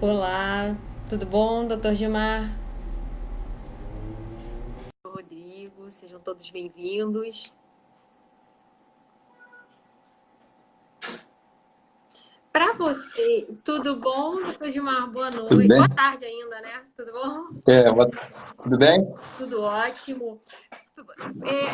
Olá, tudo bom, doutor Gilmar? Rodrigo, sejam todos bem-vindos. Para você, tudo bom, doutor Gilmar? Boa Tudo noite. bem? Boa tarde ainda, né? Tudo bom? Tudo bem? Tudo ótimo.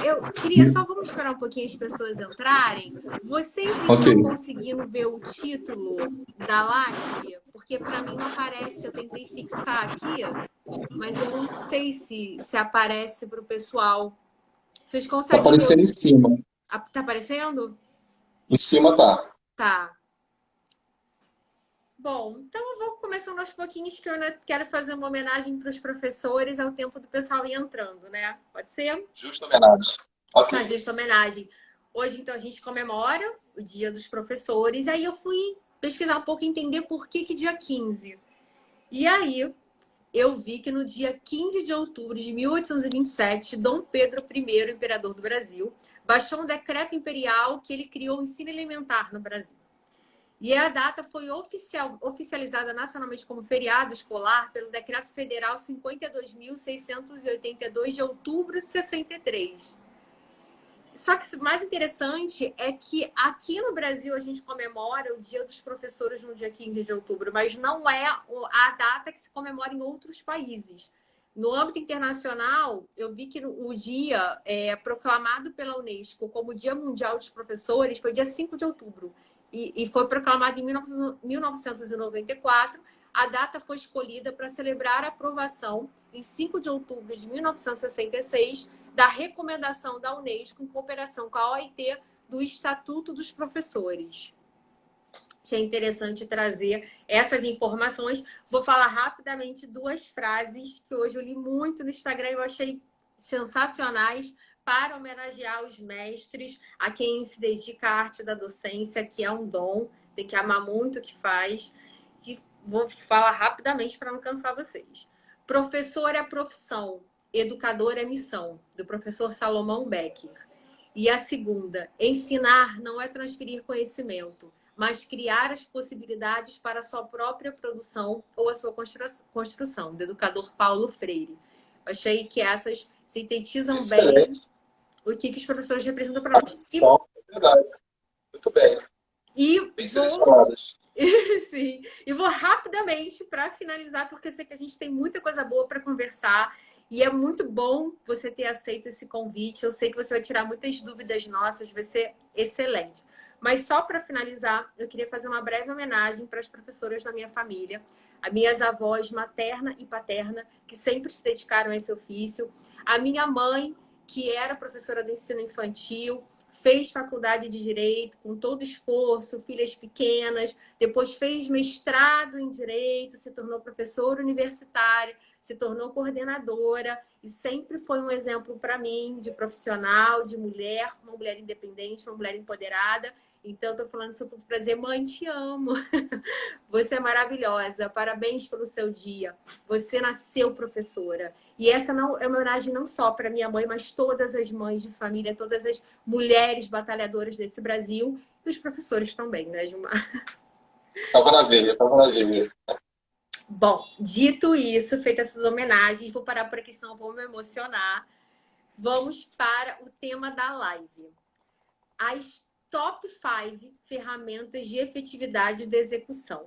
Eu queria só, vamos esperar um pouquinho as pessoas entrarem. Vocês Ok. estão conseguindo ver o título da live? Porque para mim não aparece, eu tentei fixar aqui, mas eu não sei se aparece para o pessoal. Vocês Tá conseguem ver o aparecendo em título? cima. Tá aparecendo? Em cima tá. Tá. Bom, então eu vou começando aos pouquinhos que eu quero fazer uma homenagem para os professores ao tempo do pessoal ir entrando, né? Pode ser? Justa homenagem. Ok. Uma justa homenagem. Hoje, então, a gente comemora o Dia dos Professores. Aí eu fui pesquisar um pouco e entender por que dia 15. E aí eu vi que no dia 15 de outubro de 1827, Dom Pedro I, imperador do Brasil, baixou um decreto imperial que ele criou o ensino elementar no Brasil. E a data foi oficializada nacionalmente como feriado escolar pelo Decreto Federal 52.682 de outubro de 63. Só que o mais interessante é que aqui no Brasil a gente comemora o Dia dos Professores no dia 15 de outubro, mas não é a data que se comemora em outros países. No âmbito internacional, eu vi que o dia proclamado pela Unesco como Dia Mundial dos Professores foi dia 5 de outubro. E foi proclamado em 1994. A data foi escolhida para celebrar a aprovação, em 5 de outubro de 1966, da recomendação da Unesco em cooperação com a OIT do Estatuto dos Professores. Achei interessante trazer essas informações. Vou falar rapidamente duas frases que hoje eu li muito no Instagram e eu achei sensacionais para homenagear os mestres, a quem se dedica à arte da docência, que é um dom, tem que amar muito o que faz. E vou falar rapidamente para não cansar vocês. Professor é profissão, educador é missão, do professor Salomão Becker. E a segunda, ensinar não é transferir conhecimento, mas criar as possibilidades para a sua própria produção ou a sua construção, do educador Paulo Freire. Achei que essas sintetizam bem Excelente. o que os professores representam para A nós. missão, é verdade. Muito bem. E Bem vou selecionadas. Sim. E vou rapidamente para finalizar, porque eu sei que a gente tem muita coisa boa para conversar. E é muito bom você ter aceito esse convite. Eu sei que você vai tirar muitas dúvidas nossas, vai ser excelente. Mas só para finalizar, eu queria fazer uma breve homenagem para as professoras da minha família, as minhas avós materna e paterna, que sempre se dedicaram a esse ofício, a minha mãe, que era professora do ensino infantil, fez faculdade de Direito com todo esforço, filhas pequenas, depois fez mestrado em Direito, se tornou professora universitária, se tornou coordenadora e sempre foi um exemplo para mim de profissional, de mulher, uma mulher independente, uma mulher empoderada. Então, estou falando isso tudo para dizer, mãe, te amo. Você é maravilhosa. Parabéns pelo seu dia. Você nasceu professora. E essa não é uma homenagem não só para minha mãe, mas todas as mães de família, todas as mulheres batalhadoras desse Brasil e os professores também, né, Gilmar? Tava na veia, tava na veia. Bom, dito isso, feitas essas homenagens, vou parar por aqui, senão eu vou me emocionar. Vamos para o tema da live. As top 5 ferramentas de efetividade da execução.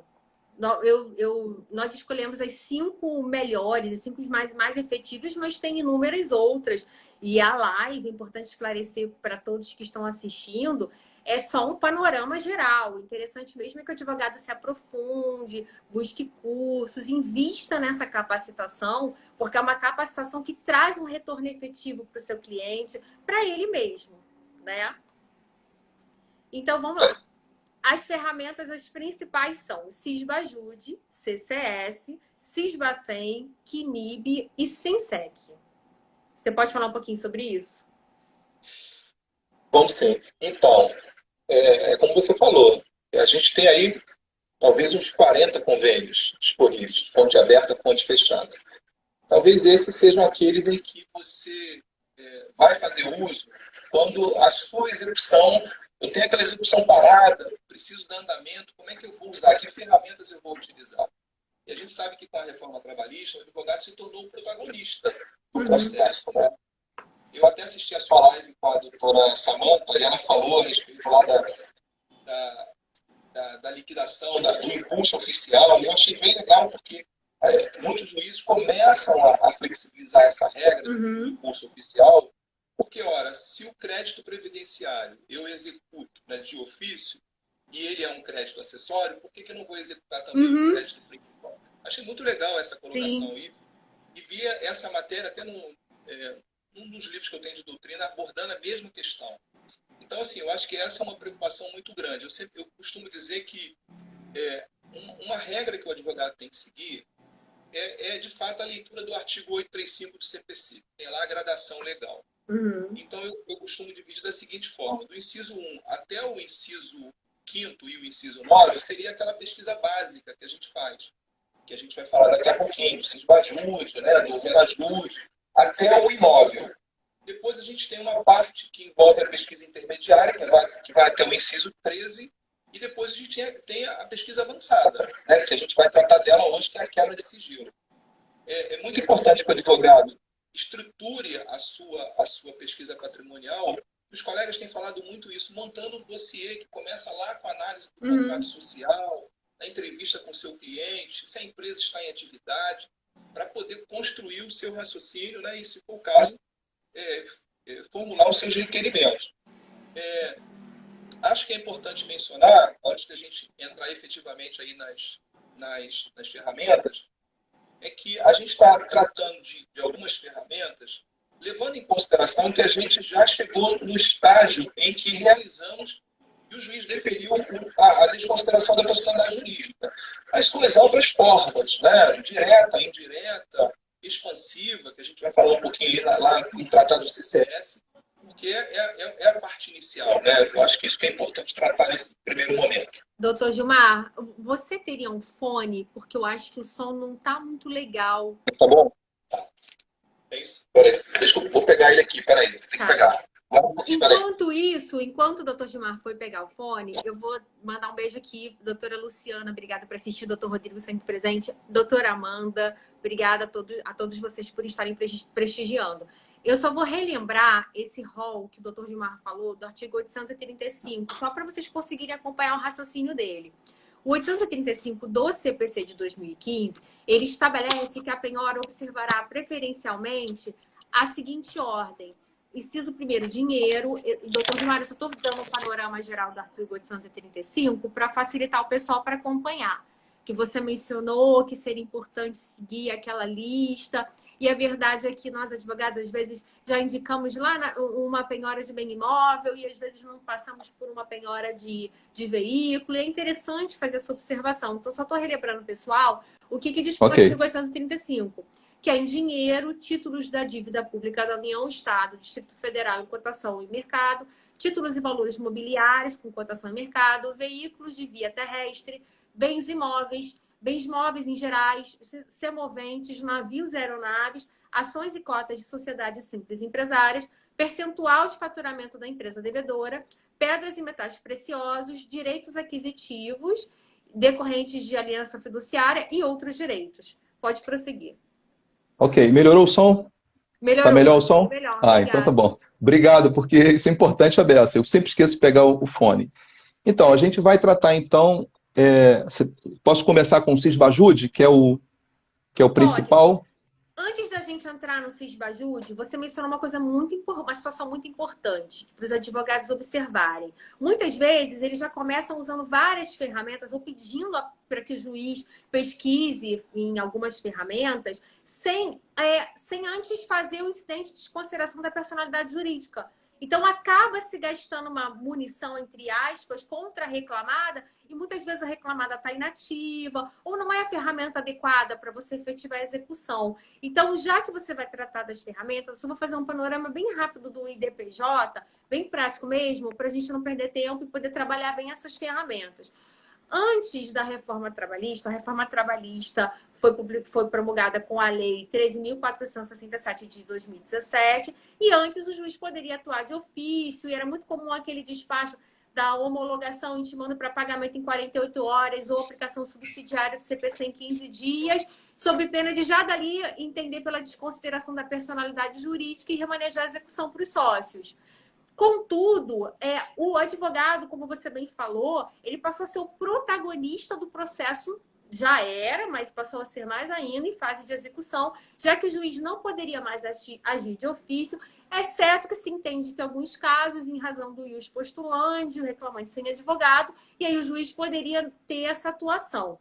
Nós escolhemos as 5 melhores, as 5 mais efetivas, mas tem inúmeras outras. E a live, é importante esclarecer para todos que estão assistindo, é só um panorama geral. O interessante mesmo é que o advogado se aprofunde, busque cursos, invista nessa capacitação, porque é uma capacitação que traz um retorno efetivo para o seu cliente, para ele mesmo, né? Então, vamos lá. As ferramentas, as principais são Sysbajude, CCS, Sysbacen, Knib e Sinsec. Você pode falar um pouquinho sobre isso? Vamos sim. Então, como você falou, a gente tem aí talvez uns 40 convênios disponíveis, fonte aberta, fonte fechada. Talvez esses sejam aqueles em que você vai fazer uso quando a sua execução, eu tenho aquela execução parada, preciso de andamento, como é que eu vou usar? Que ferramentas eu vou utilizar? E a gente sabe que com a reforma trabalhista, o advogado se tornou o protagonista do processo, né? Eu até assisti a sua live com a doutora Samantha e ela falou a respeito lá da liquidação, do impulso oficial. E eu achei bem legal porque muitos juízes começam a flexibilizar essa regra do impulso oficial, porque, ora, se o crédito previdenciário eu executo, né, de ofício, e ele é um crédito acessório, por que eu não vou executar também o crédito principal? Achei muito legal essa colocação. E via essa matéria até num dos livros que eu tenho de doutrina abordando a mesma questão. Então, assim, eu acho que essa é uma preocupação muito grande. Eu costumo dizer que uma regra que o advogado tem que seguir de fato, a leitura do artigo 835 do CPC. Tem lá a gradação legal. Então, eu costumo dividir da seguinte forma. Do inciso 1 até o inciso 5º e o inciso 9 seria aquela pesquisa básica que a gente faz, que a gente vai falar daqui a pouquinho, do sisbajude, né, do renajude, até o imóvel. Depois a gente tem uma parte que envolve a pesquisa intermediária, que vai até o inciso 13, e depois a gente tem a pesquisa avançada, né, que a gente vai tratar dela hoje, que é a quebra de sigilo. É muito importante que o advogado estruture a sua pesquisa patrimonial. Os colegas têm falado muito isso, montando um dossiê que começa lá com a análise do contrato social, a entrevista com o seu cliente, se a empresa está em atividade, para poder construir o seu raciocínio, né, e, se for o caso, formular os seus requerimentos. Acho que é importante mencionar, antes da gente entrar efetivamente aí nas ferramentas, é que a gente está tratando de algumas ferramentas, levando em consideração que a gente já chegou no estágio em que realizamos e o juiz deferiu a desconsideração da personalidade jurídica. As suas outras formas, né? Direta, indireta, expansiva, que a gente vai falar um pouquinho lá no Tratado do CCS, porque é a parte inicial, né? Eu acho que isso que é importante tratar nesse primeiro momento. Doutor Gilmar, você teria um fone? Porque eu acho que o som não está muito legal. Tá bom? Tá. É isso? Peraí, deixa eu vou pegar ele aqui, peraí. Tem que pegar. Enquanto o doutor Gilmar foi pegar o fone, eu vou mandar um beijo aqui. Doutora Luciana, obrigada por assistir. Doutor Rodrigo, sempre presente. Doutora Amanda, obrigada a todos vocês por estarem prestigiando. Eu só vou relembrar esse rol que o doutor Gilmar falou do artigo 835, só para vocês conseguirem acompanhar o raciocínio dele. O 835 do CPC de 2015, ele estabelece que a penhora observará preferencialmente a seguinte ordem. Inciso primeiro, dinheiro. Doutor Gilmar, eu só estou dando um panorama geral do artigo 835 para facilitar o pessoal para acompanhar. Que você mencionou que seria importante seguir aquela lista. E a verdade é que nós, advogados, às vezes já indicamos lá uma penhora de bem imóvel e às vezes não passamos por uma penhora de veículo. E é interessante fazer essa observação. Então, só estou relembrando, pessoal, o que diz o artigo 835. Que é em dinheiro, títulos da dívida pública da União, Estado, Distrito Federal em cotação e mercado, títulos e valores mobiliários com cotação e mercado, veículos de via terrestre, bens imóveis, bens móveis em gerais, semoventes, navios e aeronaves, ações e cotas de sociedades simples empresárias, percentual de faturamento da empresa devedora, pedras e metais preciosos, direitos aquisitivos decorrentes de aliança fiduciária e outros direitos. Pode prosseguir. Ok, melhorou o som? Melhorou. Tá melhor o som? Melhor, então tá bom. Obrigado, porque isso é importante, Abessa. Eu sempre esqueço de pegar o fone. Então, a gente vai tratar, então... posso começar com o Cisbajude, que é o principal? Antes da gente entrar no Cisbajude, você mencionou uma coisa uma situação muito importante para os advogados observarem. Muitas vezes, eles já começam usando várias ferramentas ou pedindo para que o juiz pesquise em algumas ferramentas sem antes fazer o incidente de desconsideração da personalidade jurídica. Então, acaba se gastando uma munição, entre aspas, contra a reclamada, e muitas vezes a reclamada está inativa, ou não é a ferramenta adequada para você efetivar a execução. Então, já que você vai tratar das ferramentas, eu vou fazer um panorama bem rápido do IDPJ, bem prático mesmo, para a gente não perder tempo e poder trabalhar bem essas ferramentas. Antes da reforma trabalhista, a reforma trabalhista foi promulgada com a Lei 13.467 de 2017, e antes o juiz poderia atuar de ofício, e era muito comum aquele despacho da homologação intimando para pagamento em 48 horas ou aplicação subsidiária do CPC em 15 dias, sob pena de já dali entender pela desconsideração da personalidade jurídica e remanejar a execução para os sócios. Contudo, o advogado, como você bem falou, ele passou a ser o protagonista do processo, já era, mas passou a ser mais ainda em fase de execução, já que o juiz não poderia mais agir de ofício, exceto que se entende que em alguns casos, em razão do ius postulante, o reclamante sem advogado, e aí o juiz poderia ter essa atuação.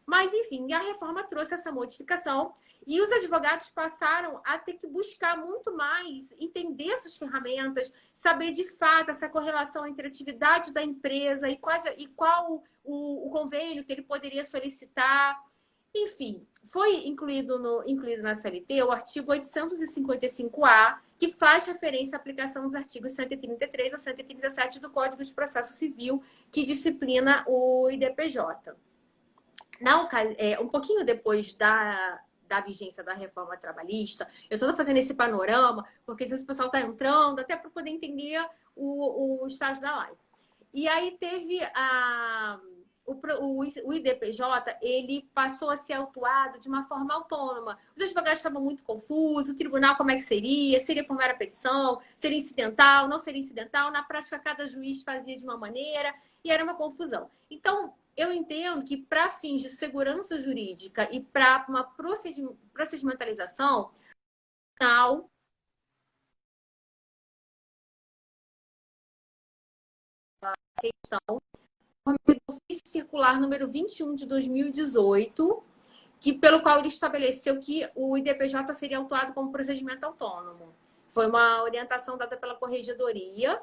Mas, enfim, a reforma trouxe essa modificação e os advogados passaram a ter que buscar muito mais, entender essas ferramentas, saber de fato essa correlação entre a atividade da empresa e qual o convênio que ele poderia solicitar. Enfim, foi incluído na CLT o artigo 855-A, que faz referência à aplicação dos artigos 133 a 137 do Código de Processo Civil, que disciplina o IDPJ. Um pouquinho depois da vigência da reforma trabalhista, eu só estou fazendo esse panorama, porque se o pessoal está entrando, até para poder entender o estágio da live. E aí teve o IDPJ, ele passou a ser autuado de uma forma autônoma. Os advogados estavam muito confusos, o tribunal como é que seria? Seria por mera petição? Seria incidental? Não seria incidental? Na prática, cada juiz fazia de uma maneira e era uma confusão. Então, eu entendo que para fins de segurança jurídica e para uma procedimentalização, a questão do ofício circular número 21 de 2018, pelo qual ele estabeleceu que o IDPJ seria autuado como procedimento autônomo. Foi uma orientação dada pela Corregedoria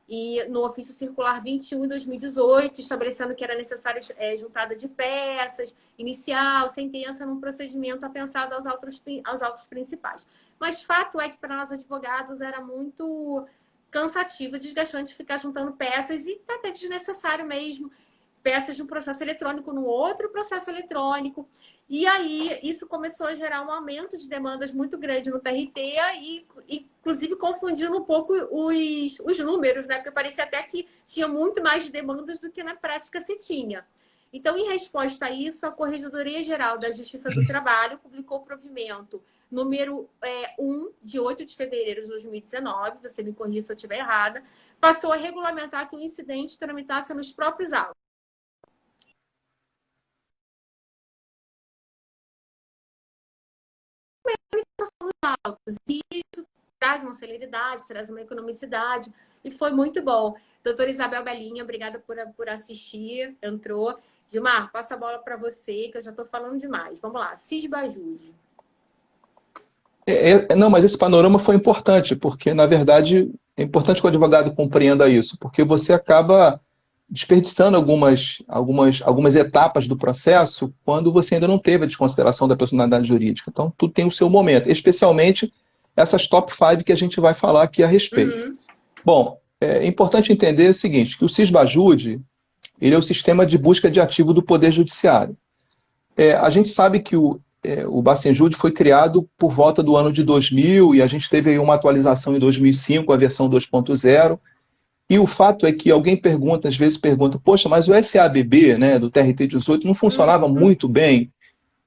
e no ofício circular 21 de 2018, estabelecendo que era necessário juntada de peças, inicial, sentença, num procedimento apensado aos autos principais. Mas fato é que para nós advogados era muito cansativo, desgastante ficar juntando peças e até desnecessário mesmo, peças de um processo eletrônico no outro processo eletrônico. E aí isso começou a gerar um aumento de demandas muito grande no TRT e inclusive confundindo um pouco os números, né? Porque parecia até que tinha muito mais demandas do que na prática se tinha. Então, em resposta a isso, a Corregedoria Geral da Justiça do Trabalho publicou o provimento número 1, de 8 de fevereiro de 2019, você me corrija se eu estiver errada, passou a regulamentar que o incidente tramitasse nos próprios autos. E isso traz uma celeridade, traz uma economicidade, e foi muito bom. Doutora Isabel Belinha, obrigada por assistir, entrou. Gilmar, passa a bola para você, que eu já estou falando demais. Vamos lá, Cisbajude. Não, mas esse panorama foi importante, porque, na verdade, é importante que o advogado compreenda isso, porque você acaba desperdiçando algumas etapas do processo quando você ainda não teve a desconsideração da personalidade jurídica. Então, tudo tem o seu momento, especialmente essas top 5 que a gente vai falar aqui a respeito. Uhum. Bom, é importante entender o seguinte, que o Cisbajude, ele é o sistema de busca de ativo do Poder Judiciário. A gente sabe que o Bacenjude foi criado por volta do ano de 2000 e a gente teve aí uma atualização em 2005, a versão 2.0. E o fato é que alguém pergunta, às vezes pergunta, poxa, mas o SABB, né, do TRT-18 não funcionava muito bem?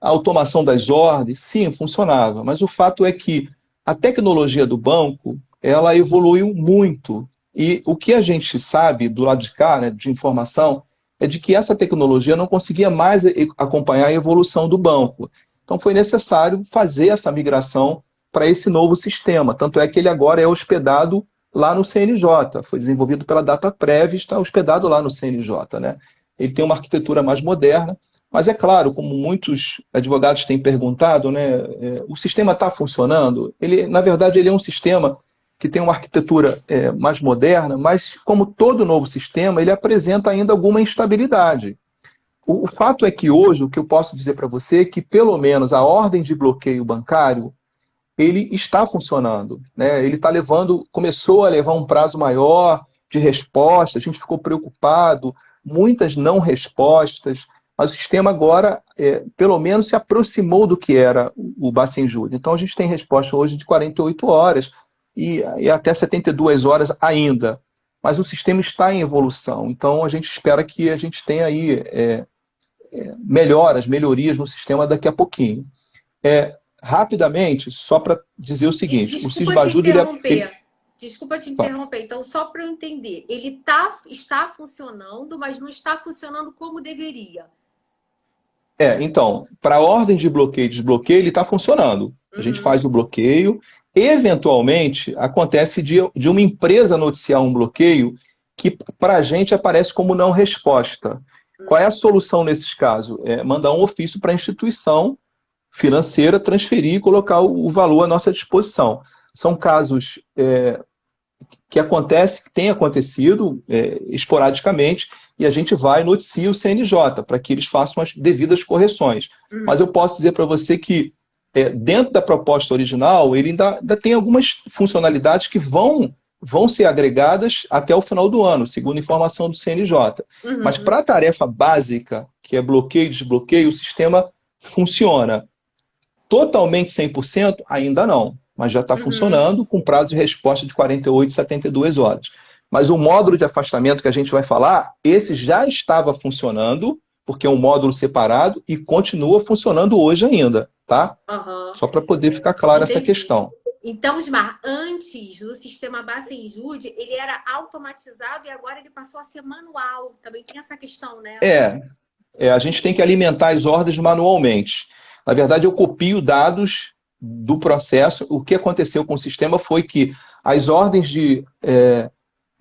A automação das ordens, sim, funcionava. Mas o fato é que a tecnologia do banco, ela evoluiu muito. E o que a gente sabe do lado de cá, né, de informação, é de que essa tecnologia não conseguia mais acompanhar a evolução do banco. Então foi necessário fazer essa migração para esse novo sistema. Tanto é que ele agora é hospedado lá no CNJ. Foi desenvolvido pela Dataprev e está hospedado lá no CNJ. Né? Ele tem uma arquitetura mais moderna, mas é claro, como muitos advogados têm perguntado, né, o sistema está funcionando? Na verdade, ele é um sistema que tem uma arquitetura mais moderna, mas como todo novo sistema, ele apresenta ainda alguma instabilidade. O fato é que hoje, o que eu posso dizer para você é que, pelo menos, a ordem de bloqueio bancário, ele está funcionando. Né? Ele começou a levar um prazo maior de resposta, a gente ficou preocupado, muitas não respostas, mas o sistema agora, pelo menos, se aproximou do que era o Bacenjude. Então, a gente tem resposta hoje de 48 horas e até 72 horas ainda. mas o sistema está em evolução. Então, a gente espera que a gente tenha aí melhorias no sistema daqui a pouquinho. Rapidamente, só para dizer o seguinte, o Desculpa te Sisbajud, interromper. Desculpa te interromper. Então, só para eu entender, ele está funcionando, mas não está funcionando como deveria. Então, para a ordem de bloqueio e desbloqueio, ele está funcionando. A gente faz o bloqueio. Eventualmente, acontece de uma empresa noticiar um bloqueio que para a gente aparece como não resposta. Qual é a solução nesses casos? Mandar um ofício para a instituição financeira transferir e colocar o valor à nossa disposição. São casos que têm acontecido esporadicamente, e a gente vai e noticia o CNJ para que eles façam as devidas correções. Mas eu posso dizer para você que dentro da proposta original, ele ainda tem algumas funcionalidades que vão ser agregadas até o final do ano, segundo a informação do CNJ. Mas para a tarefa básica, que é bloqueio e desbloqueio, o sistema funciona. Totalmente 100%? Ainda não, mas já está funcionando com prazo de resposta de 48 e 72 horas. Mas o módulo de afastamento que a gente vai falar, esse já estava funcionando, porque é um módulo separado, e continua funcionando hoje ainda, tá? Só para poder ficar clara essa questão. Então, Osmar, antes do sistema Bacenjude, ele era automatizado e agora ele passou a ser manual. Também tem essa questão, né? A gente tem que alimentar as ordens manualmente. Na verdade, eu copio dados do processo. O que aconteceu com o sistema foi que as ordens de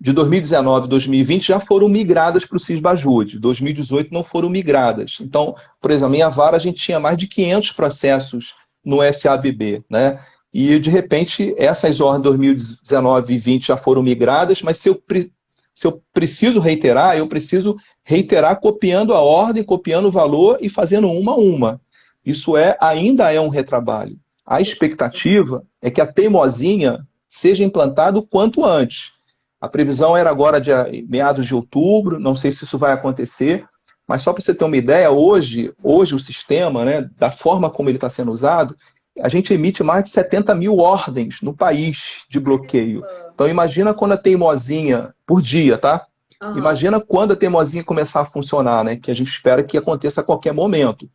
2019 e 2020 já foram migradas para o Sisbajud. 2018 não foram migradas. Então, por exemplo, a minha vara, a gente tinha mais de 500 processos no SABB, né? E, de repente, essas ordens de 2019 e 2020 já foram migradas, mas se eu preciso reiterar, eu preciso reiterar copiando a ordem, copiando o valor e fazendo uma a uma. Isso ainda é um retrabalho. A expectativa é que a teimosinha seja implantada o quanto antes. A previsão era agora de meados de outubro, não sei se isso vai acontecer, mas só para você ter uma ideia, hoje o sistema, né, da forma como ele está sendo usado, a gente emite mais de 70 mil ordens no país de bloqueio. Então imagina quando a teimosinha, por dia, tá? Imagina quando a teimosinha começar a funcionar, né? Que a gente espera que aconteça a qualquer momento.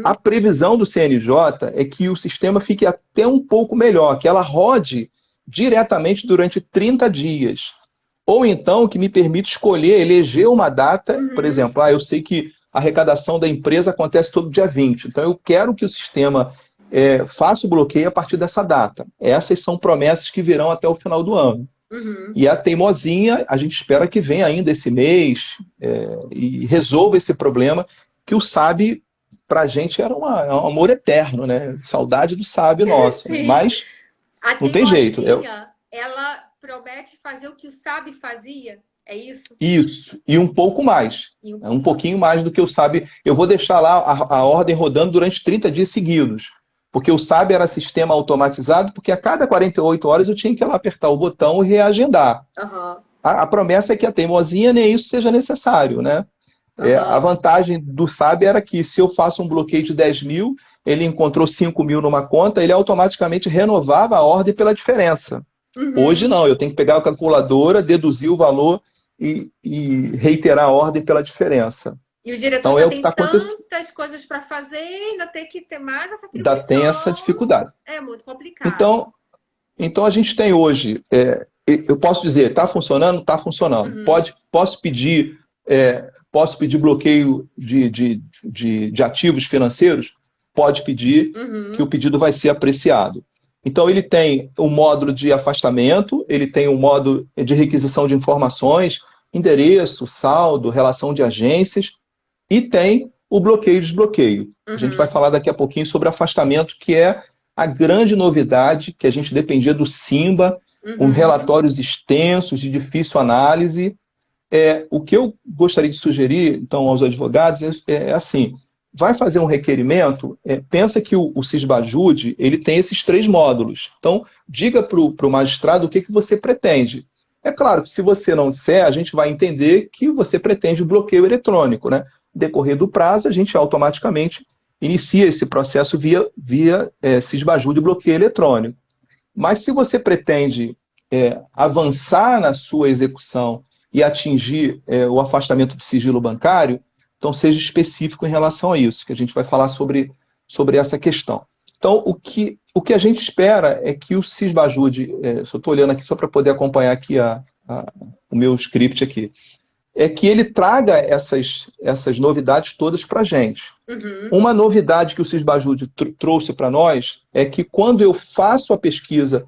A previsão do CNJ é que o sistema fique até um pouco melhor, que ela rode diretamente durante 30 dias. Ou então que me permita escolher, eleger uma data, por exemplo, eu sei que a arrecadação da empresa acontece todo dia 20, então eu quero que o sistema faça o bloqueio a partir dessa data. Essas são promessas que virão até o final do ano. E a teimosinha, a gente espera que venha ainda esse mês e resolva esse problema, que o SAB, para a gente, era um amor eterno, né? Saudade do SAB nosso. Mas não tem jeito. Ela promete fazer o que o SAB fazia, é isso? Isso, e um pouco mais. Um pouquinho mais do que o SAB. Eu vou deixar lá a ordem rodando durante 30 dias seguidos. Porque o SAB era sistema automatizado, porque a cada 48 horas eu tinha que ir lá apertar o botão e reagendar. A promessa é que a teimosinha nem isso seja necessário, né? A vantagem do SAB era que se eu faço um bloqueio de 10 mil, ele encontrou 5 mil numa conta, ele automaticamente renovava a ordem pela diferença. Hoje não, eu tenho que pegar a calculadora, deduzir o valor e reiterar a ordem pela diferença. E o diretor então, tem tantas coisas para fazer e ainda tem que ter mais essa atribuição. Ainda tem essa dificuldade. É muito complicado. Então a gente tem hoje, eu posso dizer, está funcionando? Está funcionando. Posso pedir bloqueio de ativos financeiros? Pode pedir, que o pedido vai ser apreciado. Então ele tem um módulo de afastamento, ele tem um módulo de requisição de informações, endereço, saldo, relação de agências, e tem o bloqueio e desbloqueio. A gente vai falar daqui a pouquinho sobre afastamento, que é a grande novidade, que a gente dependia do Simba, com relatórios extensos, de difícil análise. O que eu gostaria de sugerir, então, aos advogados é assim, vai fazer um requerimento, pensa que o Sisbajud, ele tem esses 3 módulos. Então, diga para o magistrado o que você pretende. É claro que se você não disser, a gente vai entender que você pretende o bloqueio eletrônico, né? Decorrer do prazo, a gente automaticamente inicia esse processo via Sisbajud de bloqueio eletrônico. Mas se você pretende avançar na sua execução e atingir o afastamento de sigilo bancário, então seja específico em relação a isso, que a gente vai falar sobre essa questão. Então, o que a gente espera é que o Sisbajude, só estou olhando aqui só para poder acompanhar aqui o meu script aqui, é que ele traga essas novidades todas para a gente. Uhum. Uma novidade que o Sisbajude trouxe para nós é que quando eu faço a pesquisa,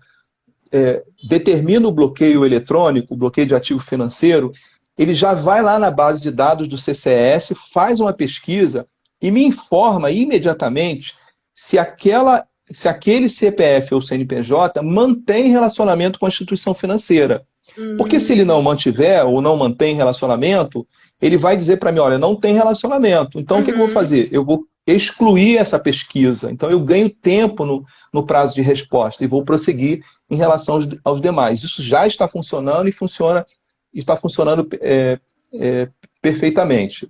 determino o bloqueio eletrônico, o bloqueio de ativo financeiro, ele já vai lá na base de dados do CCS, faz uma pesquisa e me informa imediatamente se aquele CPF ou CNPJ mantém relacionamento com a instituição financeira. Porque se ele não mantiver ou não mantém relacionamento, ele vai dizer para mim, olha, não tem relacionamento. Então, o que eu vou fazer? Eu vou excluir essa pesquisa. Então, eu ganho tempo no prazo de resposta e vou prosseguir em relação aos demais. Isso já está funcionando e está funcionando perfeitamente.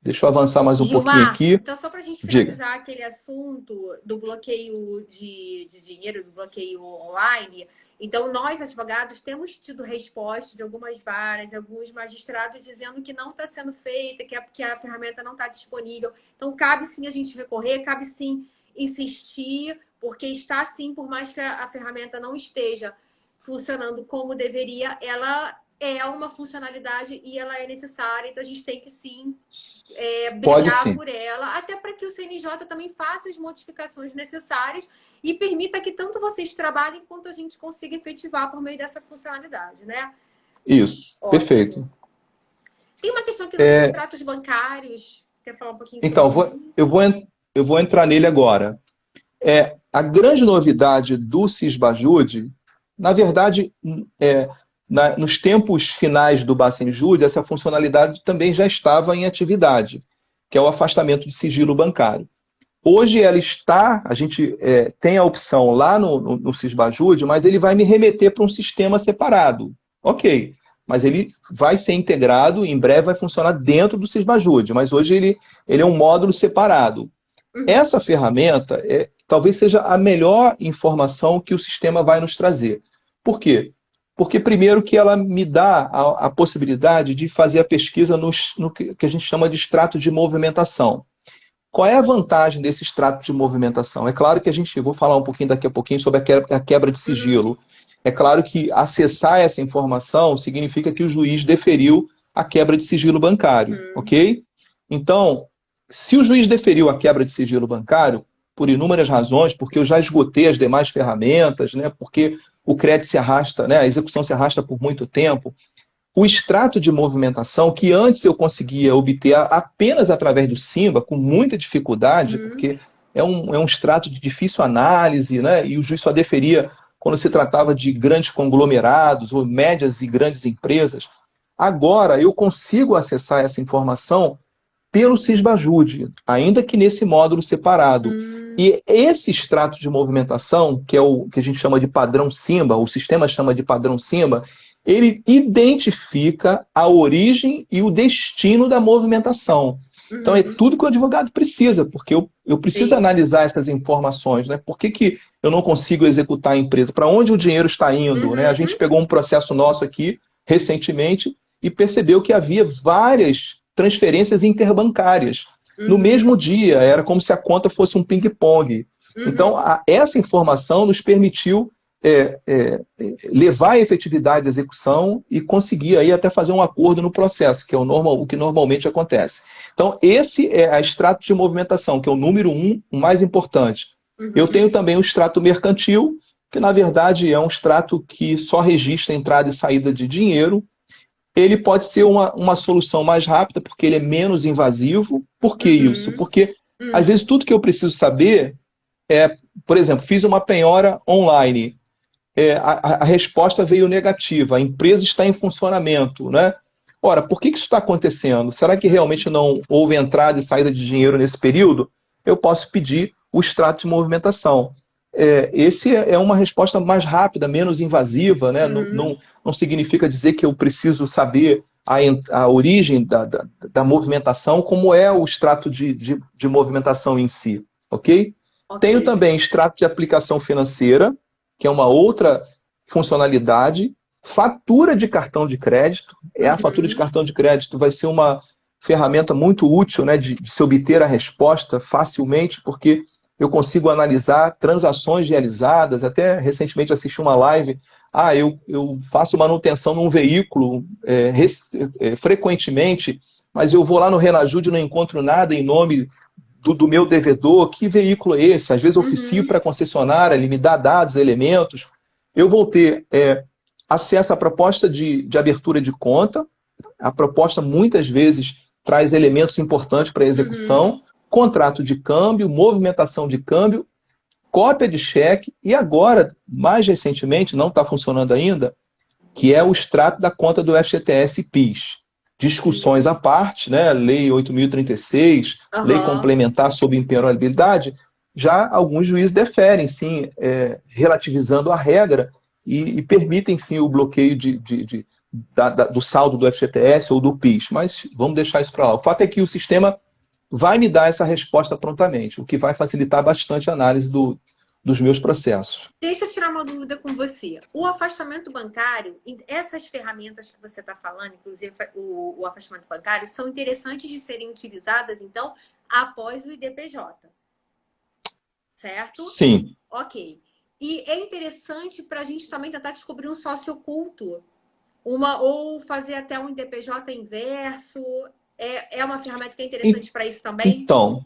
Deixa eu avançar mais um pouquinho aqui. Então, só para a gente finalizar aquele assunto do bloqueio de dinheiro, do bloqueio online. Então, nós, advogados, temos tido resposta de algumas varas, alguns magistrados dizendo que não está sendo feita, que a ferramenta não está disponível. Então, cabe sim a gente recorrer, cabe sim insistir, porque está sim, por mais que a ferramenta não esteja funcionando como deveria, ela é uma funcionalidade e ela é necessária. Então, a gente tem que sim brigar por ela, até para que o CNJ também faça as modificações necessárias e permita que tanto vocês trabalhem quanto a gente consiga efetivar por meio dessa funcionalidade, né? Isso, ótimo. Perfeito. Tem uma questão aqui dos contratos bancários. Você quer falar um pouquinho sobre isso? Eu vou entrar nele agora. A grande novidade do Sisbajude, na verdade, nos tempos finais do Bacenjude, essa funcionalidade também já estava em atividade, que é o afastamento de sigilo bancário. Hoje ela está, a gente tem a opção lá no Sisbajude, mas ele vai me remeter para um sistema separado. Ok, mas ele vai ser integrado, em breve vai funcionar dentro do Sisbajude, mas hoje ele é um módulo separado. Essa ferramenta talvez seja a melhor informação que o sistema vai nos trazer. Por quê? Porque, primeiro, que ela me dá a possibilidade de fazer a pesquisa no que a gente chama de extrato de movimentação. Qual é a vantagem desse extrato de movimentação? É claro que vou falar um pouquinho daqui a pouquinho sobre a quebra de sigilo. É claro que acessar essa informação significa que o juiz deferiu a quebra de sigilo bancário, ok? Então, se o juiz deferiu a quebra de sigilo bancário, por inúmeras razões, porque eu já esgotei as demais ferramentas, né, porque o crédito se arrasta, né, a execução se arrasta por muito tempo, o extrato de movimentação, que antes eu conseguia obter apenas através do Simba, com muita dificuldade, porque é um extrato de difícil análise, né, e o juiz só deferia quando se tratava de grandes conglomerados ou médias e grandes empresas. Agora eu consigo acessar essa informação pelo Sisbajude, ainda que nesse módulo separado. E esse extrato de movimentação, que é o que a gente chama de padrão Simba, o sistema chama de padrão Simba, ele identifica a origem e o destino da movimentação. Então é tudo que o advogado precisa, porque eu preciso analisar essas informações, né? Por que eu não consigo executar a empresa? Para onde o dinheiro está indo? Né? A gente pegou um processo nosso aqui, recentemente, e percebeu que havia várias transferências interbancárias. No mesmo dia, era como se a conta fosse um ping-pong. Então, essa informação nos permitiu levar a efetividade da execução e conseguir aí até fazer um acordo no processo, que é o que normalmente acontece. Então, esse é a extrato de movimentação, que é o número 1, o mais importante. Eu tenho também o extrato mercantil, que na verdade é um extrato que só registra entrada e saída de dinheiro. Ele pode ser uma solução mais rápida, porque ele é menos invasivo. Por que isso? Porque, às vezes, tudo que eu preciso saber por exemplo, fiz uma penhora online, a resposta veio negativa, a empresa está em funcionamento, né? Ora, por que isso está acontecendo? Será que realmente não houve entrada e saída de dinheiro nesse período? Eu posso pedir o extrato de movimentação. Esse é uma resposta mais rápida, menos invasiva, né? Não significa dizer que eu preciso saber a origem da movimentação, como é o extrato de movimentação em si, ok? Tenho também extrato de aplicação financeira, que é uma outra funcionalidade, fatura de cartão de crédito. A fatura de Uhum. cartão de crédito vai ser uma ferramenta muito útil, né, de se obter a resposta facilmente, porque eu consigo analisar transações realizadas. Até recentemente assisti uma live. Eu faço manutenção num veículo frequentemente, mas eu vou lá no Renajude e não encontro nada em nome do meu devedor. Que veículo é esse? Às vezes eu oficio Uhum. para a concessionária, ele me dá dados, elementos. Eu vou ter acesso à proposta de abertura de conta. A proposta muitas vezes traz elementos importantes para a Uhum. execução, contrato de câmbio, movimentação de câmbio, cópia de cheque e agora, mais recentemente, não está funcionando ainda, que é o extrato da conta do FGTS PIS. Discussões à parte, né? Lei 8.036, lei Aham. complementar sobre impenhorabilidade, já alguns juízes deferem, sim, relativizando a regra e permitem, sim, o bloqueio do saldo do FGTS ou do PIS. Mas vamos deixar isso para lá. O fato é que o sistema vai me dar essa resposta prontamente, o que vai facilitar bastante a análise dos meus processos. Deixa eu tirar uma dúvida com você. O afastamento bancário, essas ferramentas que você está falando, inclusive o afastamento bancário, são interessantes de serem utilizadas, então, após o IDPJ, certo? Sim. Ok. E é interessante para a gente também tentar descobrir um sócio oculto, ou fazer até um IDPJ inverso. É uma ferramenta que é interessante para isso também? Então,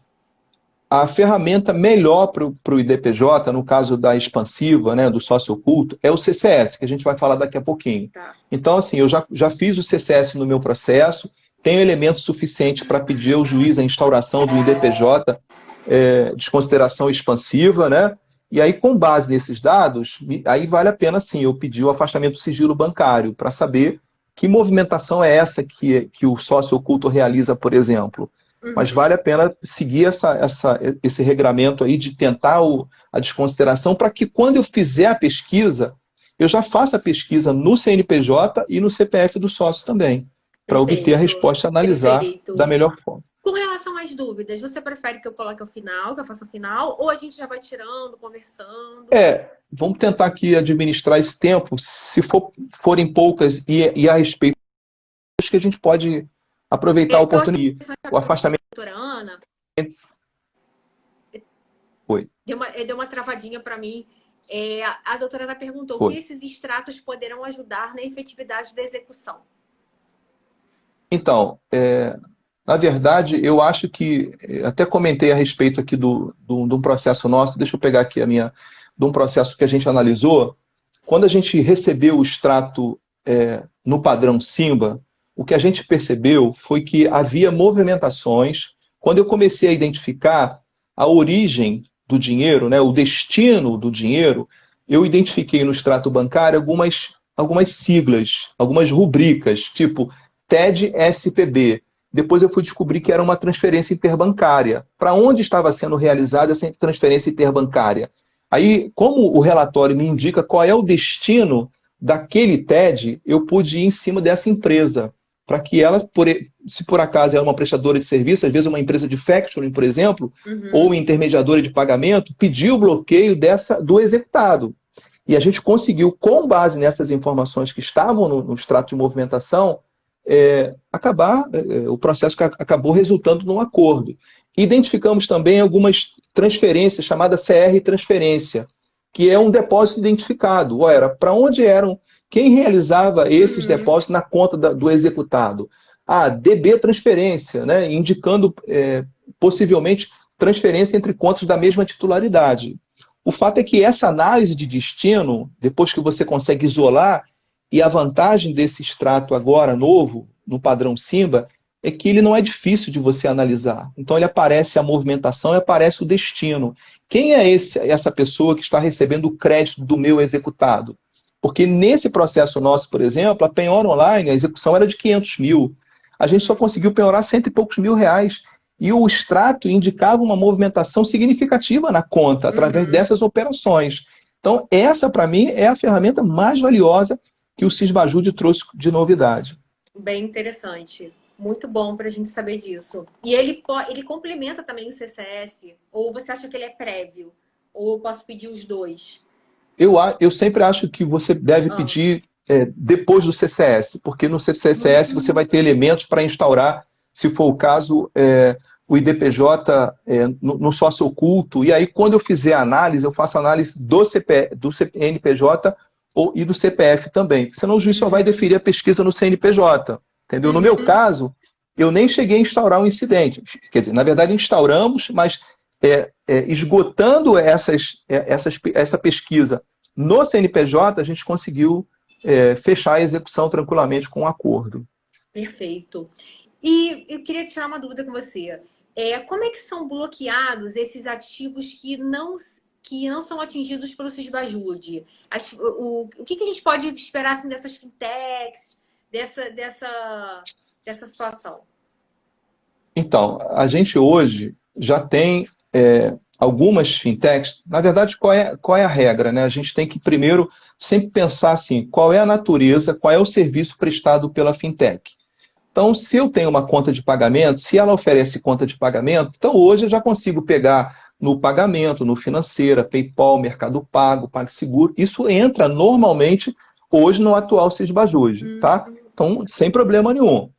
a ferramenta melhor para o IDPJ, no caso da expansiva, né, do sócio oculto, é o CCS, que a gente vai falar daqui a pouquinho. Tá. Então, assim, eu já fiz o CCS no meu processo, tenho elementos suficientes para pedir ao juiz a instauração do IDPJ, desconsideração expansiva, né? E aí, com base nesses dados, aí vale a pena, sim, eu pedir o afastamento do sigilo bancário, para saber que movimentação é essa que o sócio oculto realiza, por exemplo. Mas Uhum. vale a pena seguir esse regramento aí de tentar a desconsideração para que quando eu fizer a pesquisa, eu já faça a pesquisa no CNPJ e no CPF do sócio também, para obter a Perfeito. resposta e analisar da Perfeito. melhor forma. Com relação às dúvidas, você prefere que eu coloque ao final, que eu faça ao final, ou a gente já vai tirando, conversando? Vamos tentar aqui administrar esse tempo. Se forem poucas e a respeito, acho que a gente pode aproveitar a Eu acho oportunidade. O que a afastamento. doutora Ana Foi, deu uma travadinha para mim. A doutora Ana perguntou que foi. esses extratos poderão ajudar na efetividade da execução. Então, na verdade, eu acho que, até comentei a respeito aqui de um processo nosso, deixa eu pegar aqui de um processo que a gente analisou. Quando a gente recebeu o extrato no padrão Simba, o que a gente percebeu foi que havia movimentações. Quando eu comecei a identificar a origem do dinheiro, né, o destino do dinheiro, eu identifiquei no extrato bancário algumas siglas, algumas rubricas, tipo TED-SPB. Depois eu fui descobrir que era uma transferência interbancária. Para onde estava sendo realizada essa transferência interbancária? Aí, como o relatório me indica qual é o destino daquele TED, eu pude ir em cima dessa empresa, para que ela, se por acaso é uma prestadora de serviço, às vezes uma empresa de factoring, por exemplo, ou Uhum. intermediadora de pagamento, pedir o bloqueio do executado. E a gente conseguiu, com base nessas informações que estavam no extrato de movimentação, o processo acabou resultando num acordo. Identificamos também algumas transferências, chamada CR transferência, que é um depósito identificado. Para onde eram, quem realizava esses Uhum. depósitos na conta do executado? DB transferência, né, indicando possivelmente transferência entre contas da mesma titularidade. O fato é que essa análise de destino, depois que você consegue isolar, e a vantagem desse extrato agora novo, no padrão Simba, é que ele não é difícil de você analisar. Então ele aparece a movimentação e aparece o destino. Quem é essa pessoa que está recebendo o crédito do meu executado? Porque nesse processo nosso, por exemplo, a penhora online, a execução era de 500 mil. A gente só conseguiu penhorar cento e poucos mil reais. E o extrato indicava uma movimentação significativa na conta, através Uhum. dessas operações. Então, essa, para mim, é a ferramenta mais valiosa que o Sisbajude trouxe de novidade. Bem interessante. Muito bom para a gente saber disso. E ele complementa também o CCS? Ou você acha que ele é prévio? Ou eu posso pedir os dois? Eu sempre acho que você deve Ah, pedir depois do CCS, porque no CCS você vai ter elementos para instaurar, se for o caso, o IDPJ no sócio oculto, e aí quando eu fizer a análise, eu faço a análise do CNPJ e do CPF também, porque senão o juiz só vai deferir a pesquisa no CNPJ, entendeu? No meu caso, eu nem cheguei a instaurar um incidente, quer dizer, na verdade instauramos, mas esgotando essa pesquisa no CNPJ, a gente conseguiu fechar a execução tranquilamente com um acordo. Perfeito. E eu queria tirar uma dúvida com você. Como é que são bloqueados esses ativos que não são atingidos pelo Sisbajude? O que a gente pode esperar assim, dessas fintechs, dessa situação? Então, a gente hoje já tem algumas fintechs. Na verdade, qual é a regra, né? A gente tem que primeiro sempre pensar assim, qual é a natureza, qual é o serviço prestado pela fintech. Então, se eu tenho uma conta de pagamento, se ela oferece conta de pagamento, então hoje eu já consigo pegar no pagamento, no Financeira, PayPal, Mercado Pago, PagSeguro. Isso entra normalmente hoje no atual Sisbajude, tá? Então, sem problema nenhum.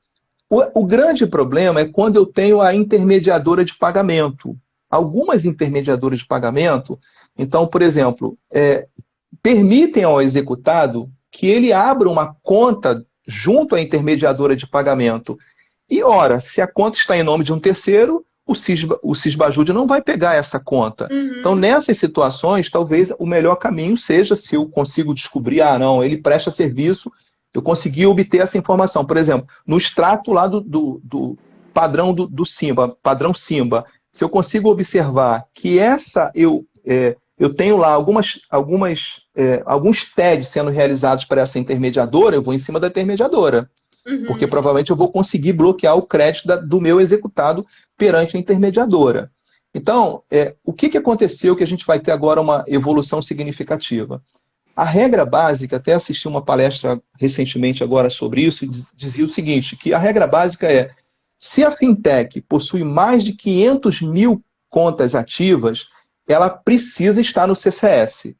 O grande problema é quando eu tenho a intermediadora de pagamento. Algumas intermediadoras de pagamento, então, por exemplo, permitem ao executado que ele abra uma conta junto à intermediadora de pagamento. E, ora, se a conta está em nome de um terceiro, o Sisbajude não vai pegar essa conta. Então, nessas situações, talvez o melhor caminho seja, se eu consigo descobrir, não, ele presta serviço, eu consegui obter essa informação. Por exemplo, no extrato lá do padrão do Simba, padrão Simba, se eu consigo observar que eu tenho lá alguns TEDs sendo realizados para essa intermediadora, eu vou em cima da intermediadora. Porque provavelmente eu vou conseguir bloquear o crédito do meu executado perante a intermediadora. Então, o que aconteceu que a gente vai ter agora uma evolução significativa? A regra básica, até assisti uma palestra recentemente agora sobre isso, dizia o seguinte, que a regra básica se a fintech possui mais de 500 mil contas ativas, ela precisa estar no CCS.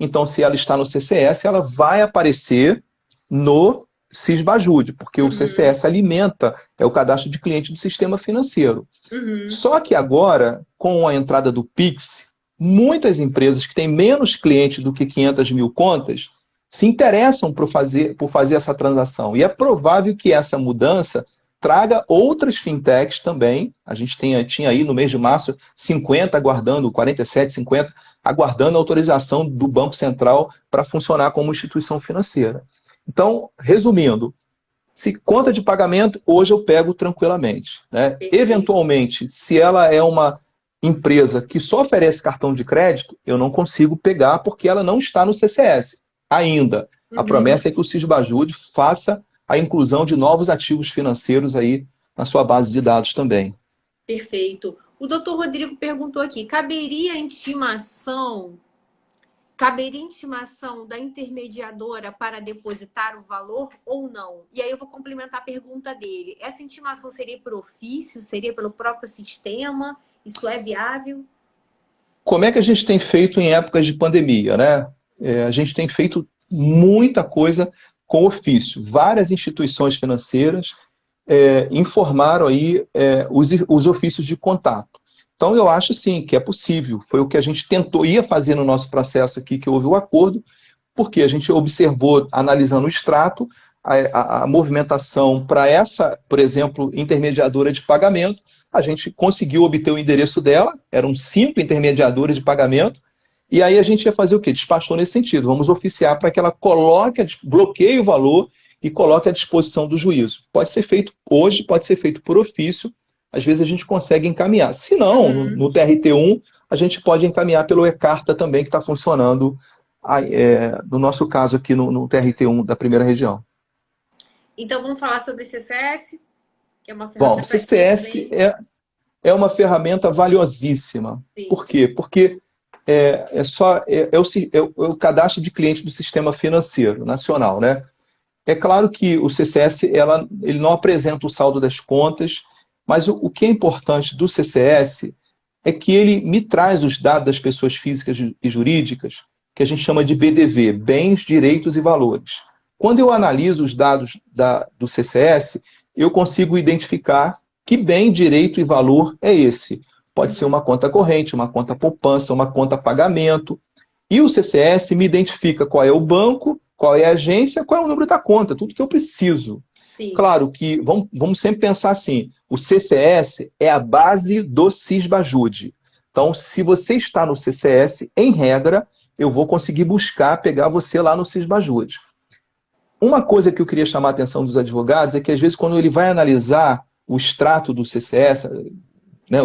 Então, se ela está no CCS, ela vai aparecer no Sisbajude, porque o CCS alimenta, o cadastro de cliente do sistema financeiro. Só que agora, com a entrada do Pix, muitas empresas que têm menos clientes do que 500 mil contas se interessam por fazer essa transação. E é provável que essa mudança traga outras fintechs também. A gente tinha aí no mês de março 50 aguardando, 47, 50, aguardando a autorização do Banco Central para funcionar como instituição financeira. Então, resumindo, se conta de pagamento, hoje eu pego tranquilamente, né? Eventualmente, se ela é uma empresa que só oferece cartão de crédito, eu não consigo pegar porque ela não está no CCS ainda. A promessa é que o Sisbajude faça a inclusão de novos ativos financeiros aí na sua base de dados também. Perfeito. O doutor Rodrigo perguntou aqui, caberia intimação da intermediadora para depositar o valor ou não? E aí eu vou complementar a pergunta dele. Essa intimação seria por ofício? Seria pelo próprio sistema? Isso é viável? Como é que a gente tem feito em épocas de pandemia, né? A gente tem feito muita coisa com ofício. Várias instituições financeiras informaram aí os ofícios de contato. Então, eu acho sim que é possível. Foi o que a gente ia fazer no nosso processo aqui, que houve o acordo, porque a gente observou, analisando o extrato, a movimentação para essa, por exemplo, intermediadora de pagamento, a gente conseguiu obter o endereço dela, eram 5 intermediadores de pagamento, e aí a gente ia fazer o quê? Despachou nesse sentido. Vamos oficiar para que ela bloqueie o valor e coloque à disposição do juízo. Pode ser feito hoje, pode ser feito por ofício, às vezes a gente consegue encaminhar. Se não, no TRT1, a gente pode encaminhar pelo e-Carta também, que está funcionando, no nosso caso aqui no TRT1 da primeira região. Então, vamos falar sobre CCS, que é uma Bom, ferramenta... CCS é uma ferramenta valiosíssima. Sim. Por quê? Porque é o cadastro de cliente do sistema financeiro nacional, né? É claro que o CCS ele não apresenta o saldo das contas, mas o que é importante do CCS é que ele me traz os dados das pessoas físicas e jurídicas, que a gente chama de BDV, Bens, Direitos e Valores. Quando eu analiso os dados do CCS, eu consigo identificar que bem, direito e valor é esse. Pode ser uma conta corrente, uma conta poupança, uma conta pagamento. E o CCS me identifica qual é o banco, qual é a agência, qual é o número da conta, tudo que eu preciso. Sim. Claro que vamos sempre pensar assim, o CCS é a base do Sisbajude. Então, se você está no CCS, em regra, eu vou conseguir pegar você lá no Sisbajude. Uma coisa que eu queria chamar a atenção dos advogados é que, às vezes, quando ele vai analisar o extrato do CCS, né,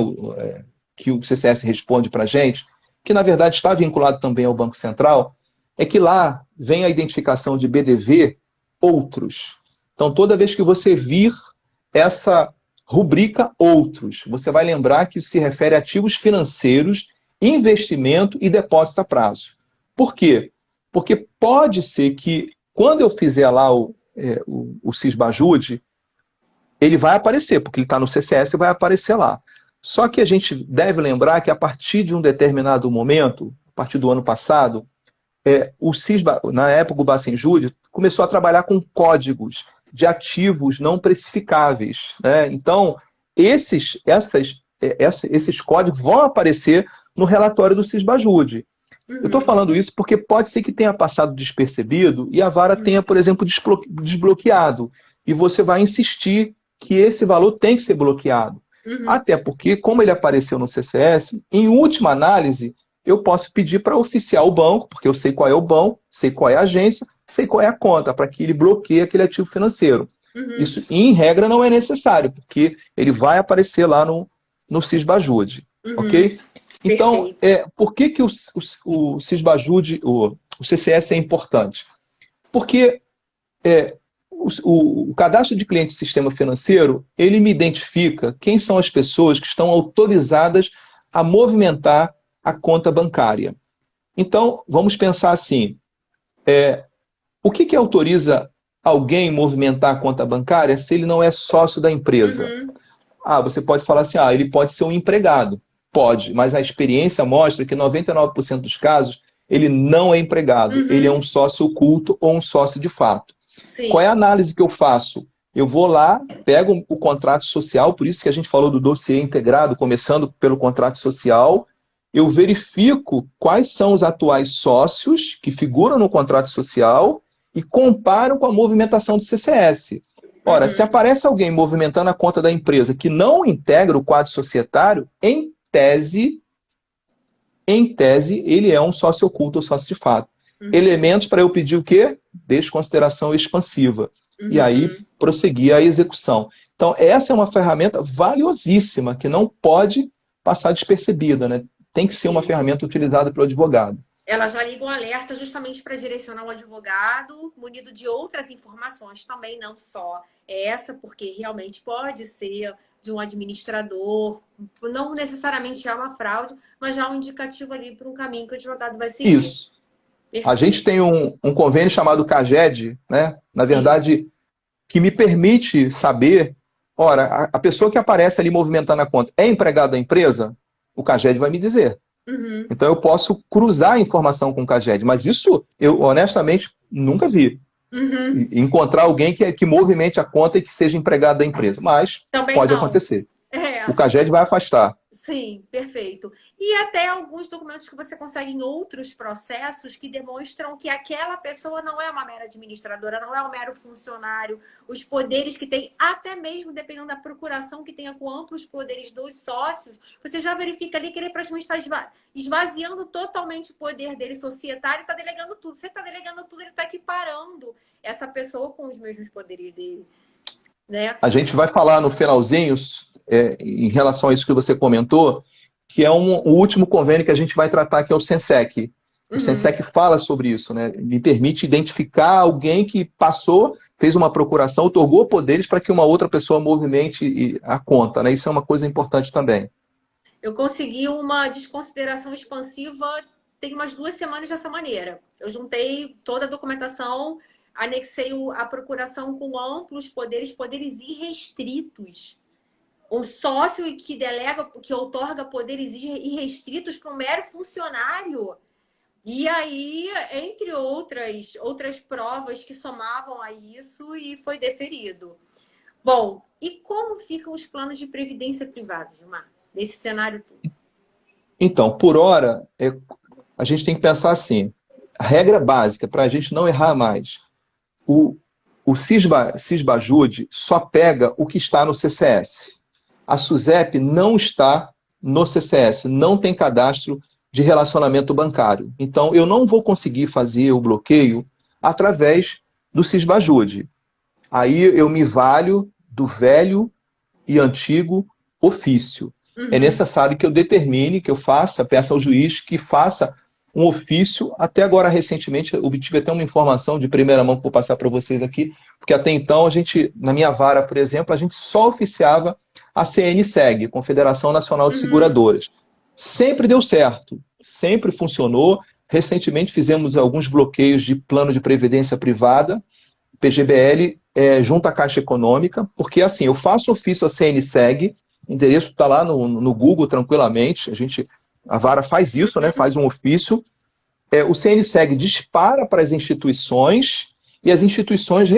que o CCS responde para a gente, que, na verdade, está vinculado também ao Banco Central, é que lá vem a identificação de BDV outros. Então, toda vez que você vir essa rubrica outros, você vai lembrar que isso se refere a ativos financeiros, investimento e depósito a prazo. Por quê? Porque pode ser que, quando eu fizer lá o Sisbajude, ele vai aparecer, porque ele está no CCS e vai aparecer lá. Só que a gente deve lembrar que, a partir de um determinado momento, a partir do ano passado, o na época o Bacenjude começou a trabalhar com códigos de ativos não precificáveis, né? Então, esses códigos vão aparecer no relatório do Sisbajude. Eu estou falando isso porque pode ser que tenha passado despercebido e a vara tenha, por exemplo, desbloqueado. E você vai insistir que esse valor tem que ser bloqueado. Até porque, como ele apareceu no CCS, em última análise, eu posso pedir para oficiar o banco, porque eu sei qual é o banco, sei qual é a agência, sei qual é a conta, para que ele bloqueie aquele ativo financeiro. Isso, em regra, não é necessário, porque ele vai aparecer lá no Sisbajude. Ok? Então, por que o Sisbajude, o CCS é importante? Porque o cadastro de cliente do sistema financeiro, ele me identifica quem são as pessoas que estão autorizadas a movimentar a conta bancária. Então, vamos pensar assim, o que autoriza alguém movimentar a conta bancária se ele não é sócio da empresa? Você pode falar assim, ele pode ser um empregado. Pode, mas a experiência mostra que 99% dos casos ele não é empregado, ele é um sócio oculto ou um sócio de fato. Sim. Qual é a análise que eu faço? Eu vou lá, pego o contrato social, por isso que a gente falou do dossiê integrado, começando pelo contrato social, eu verifico quais são os atuais sócios que figuram no contrato social e comparo com a movimentação do CCS. Ora, se aparece alguém movimentando a conta da empresa que não integra o quadro societário, em tese, ele é um sócio oculto ou sócio de fato. Elementos para eu pedir o quê? Desconsideração expansiva. E aí, prosseguir a execução. Então, essa é uma ferramenta valiosíssima, que não pode passar despercebida, né? Tem que ser uma ferramenta utilizada pelo advogado. Ela já liga um alerta justamente para direcionar o advogado, munido de outras informações também, não só essa, porque realmente pode ser de um administrador, não necessariamente é uma fraude, mas já um indicativo ali para um caminho que o advogado vai seguir. Isso. A gente tem um convênio chamado CAGED, né? Na verdade, que me permite saber, a pessoa que aparece ali movimentando a conta é empregada da empresa? O CAGED vai me dizer. Então eu posso cruzar a informação com o CAGED, mas isso eu honestamente nunca vi. Encontrar alguém que movimente a conta e que seja empregado da empresa, mas também pode acontecer. O CAGED vai afastar. Sim, perfeito. E até alguns documentos que você consegue em outros processos que demonstram que aquela pessoa não é uma mera administradora, não é um mero funcionário. Os poderes que tem, até mesmo dependendo da procuração que tenha com amplos poderes dos sócios, você já verifica ali que ele praticamente está esvaziando totalmente o poder dele societário e está delegando tudo. Você está delegando tudo, ele está equiparando essa pessoa com os mesmos poderes dele. Né? A gente vai falar no finalzinho, em relação a isso que você comentou, que é o último convênio que a gente vai tratar, que é o Sensec. O Sensec fala sobre isso, né? Ele permite identificar alguém que passou, fez uma procuração, otorgou poderes para que uma outra pessoa movimente a conta, né? Isso é uma coisa importante também. Eu consegui uma desconsideração expansiva tem umas 2 semanas dessa maneira. Eu juntei toda a documentação, anexei a procuração com amplos poderes irrestritos. Um sócio que delega, que outorga poderes irrestritos para um mero funcionário. E aí, entre outras provas que somavam a isso, e foi deferido. Bom, e como ficam os planos de previdência privada, Gilmar, nesse cenário todo? Então, por hora, a gente tem que pensar assim, a regra básica, para a gente não errar mais, o, o Cisbajude só pega o que está no CCS. A SUSEP não está no CCS, não tem cadastro de relacionamento bancário. Então, eu não vou conseguir fazer o bloqueio através do Cisbajude. Aí eu me valho do velho e antigo ofício. É Uhum. necessário que eu determine, que eu faça, peça ao juiz que faça um ofício. Até agora, recentemente, eu obtive até uma informação de primeira mão que vou passar para vocês aqui, porque até então, a gente, na minha vara, por exemplo, a gente só oficiava a CNSEG, Confederação Nacional de Uhum. Seguradoras. Sempre deu certo, sempre funcionou. Recentemente fizemos alguns bloqueios de plano de previdência privada, PGBL, junto à Caixa Econômica, porque assim, eu faço ofício à CNSEG, o endereço está lá no Google tranquilamente, a vara faz isso, né, faz um ofício, o CNSEG dispara para as instituições e as instituições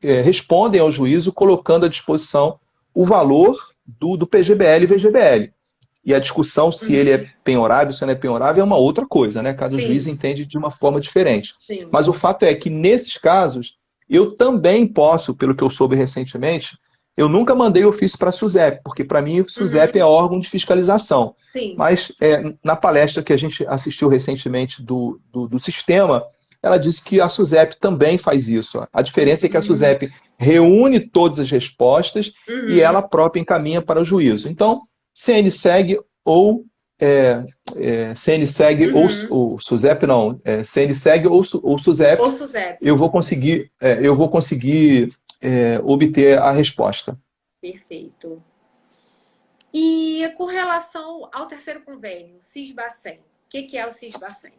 respondem ao juízo colocando à disposição o valor do PGBL e VGBL. E a discussão se ele é Uhum. penhorável, se não é penhorável, é uma outra coisa, né? Cada juiz Sim, entende de uma forma diferente. sim. Mas o fato é que, nesses casos, eu também posso, pelo que eu soube recentemente, eu nunca mandei ofício para a SUSEP, porque para mim o SUSEP é Uhum. órgão de fiscalização. Sim. Mas na palestra que a gente assistiu recentemente do sistema, ela disse que a SUSEP também faz isso. A diferença é que a Uhum. SUSEP reúne todas as respostas e Uhum. ela própria encaminha para o juízo. Então, CNSEG ou CNSEG Uhum. ou SUSEP não, CNSEG ou SUSEP, Ou SUSEP. eu vou conseguir obter a resposta. Perfeito. E com relação ao terceiro convênio, Cisbacen, o que é o Cisbacen?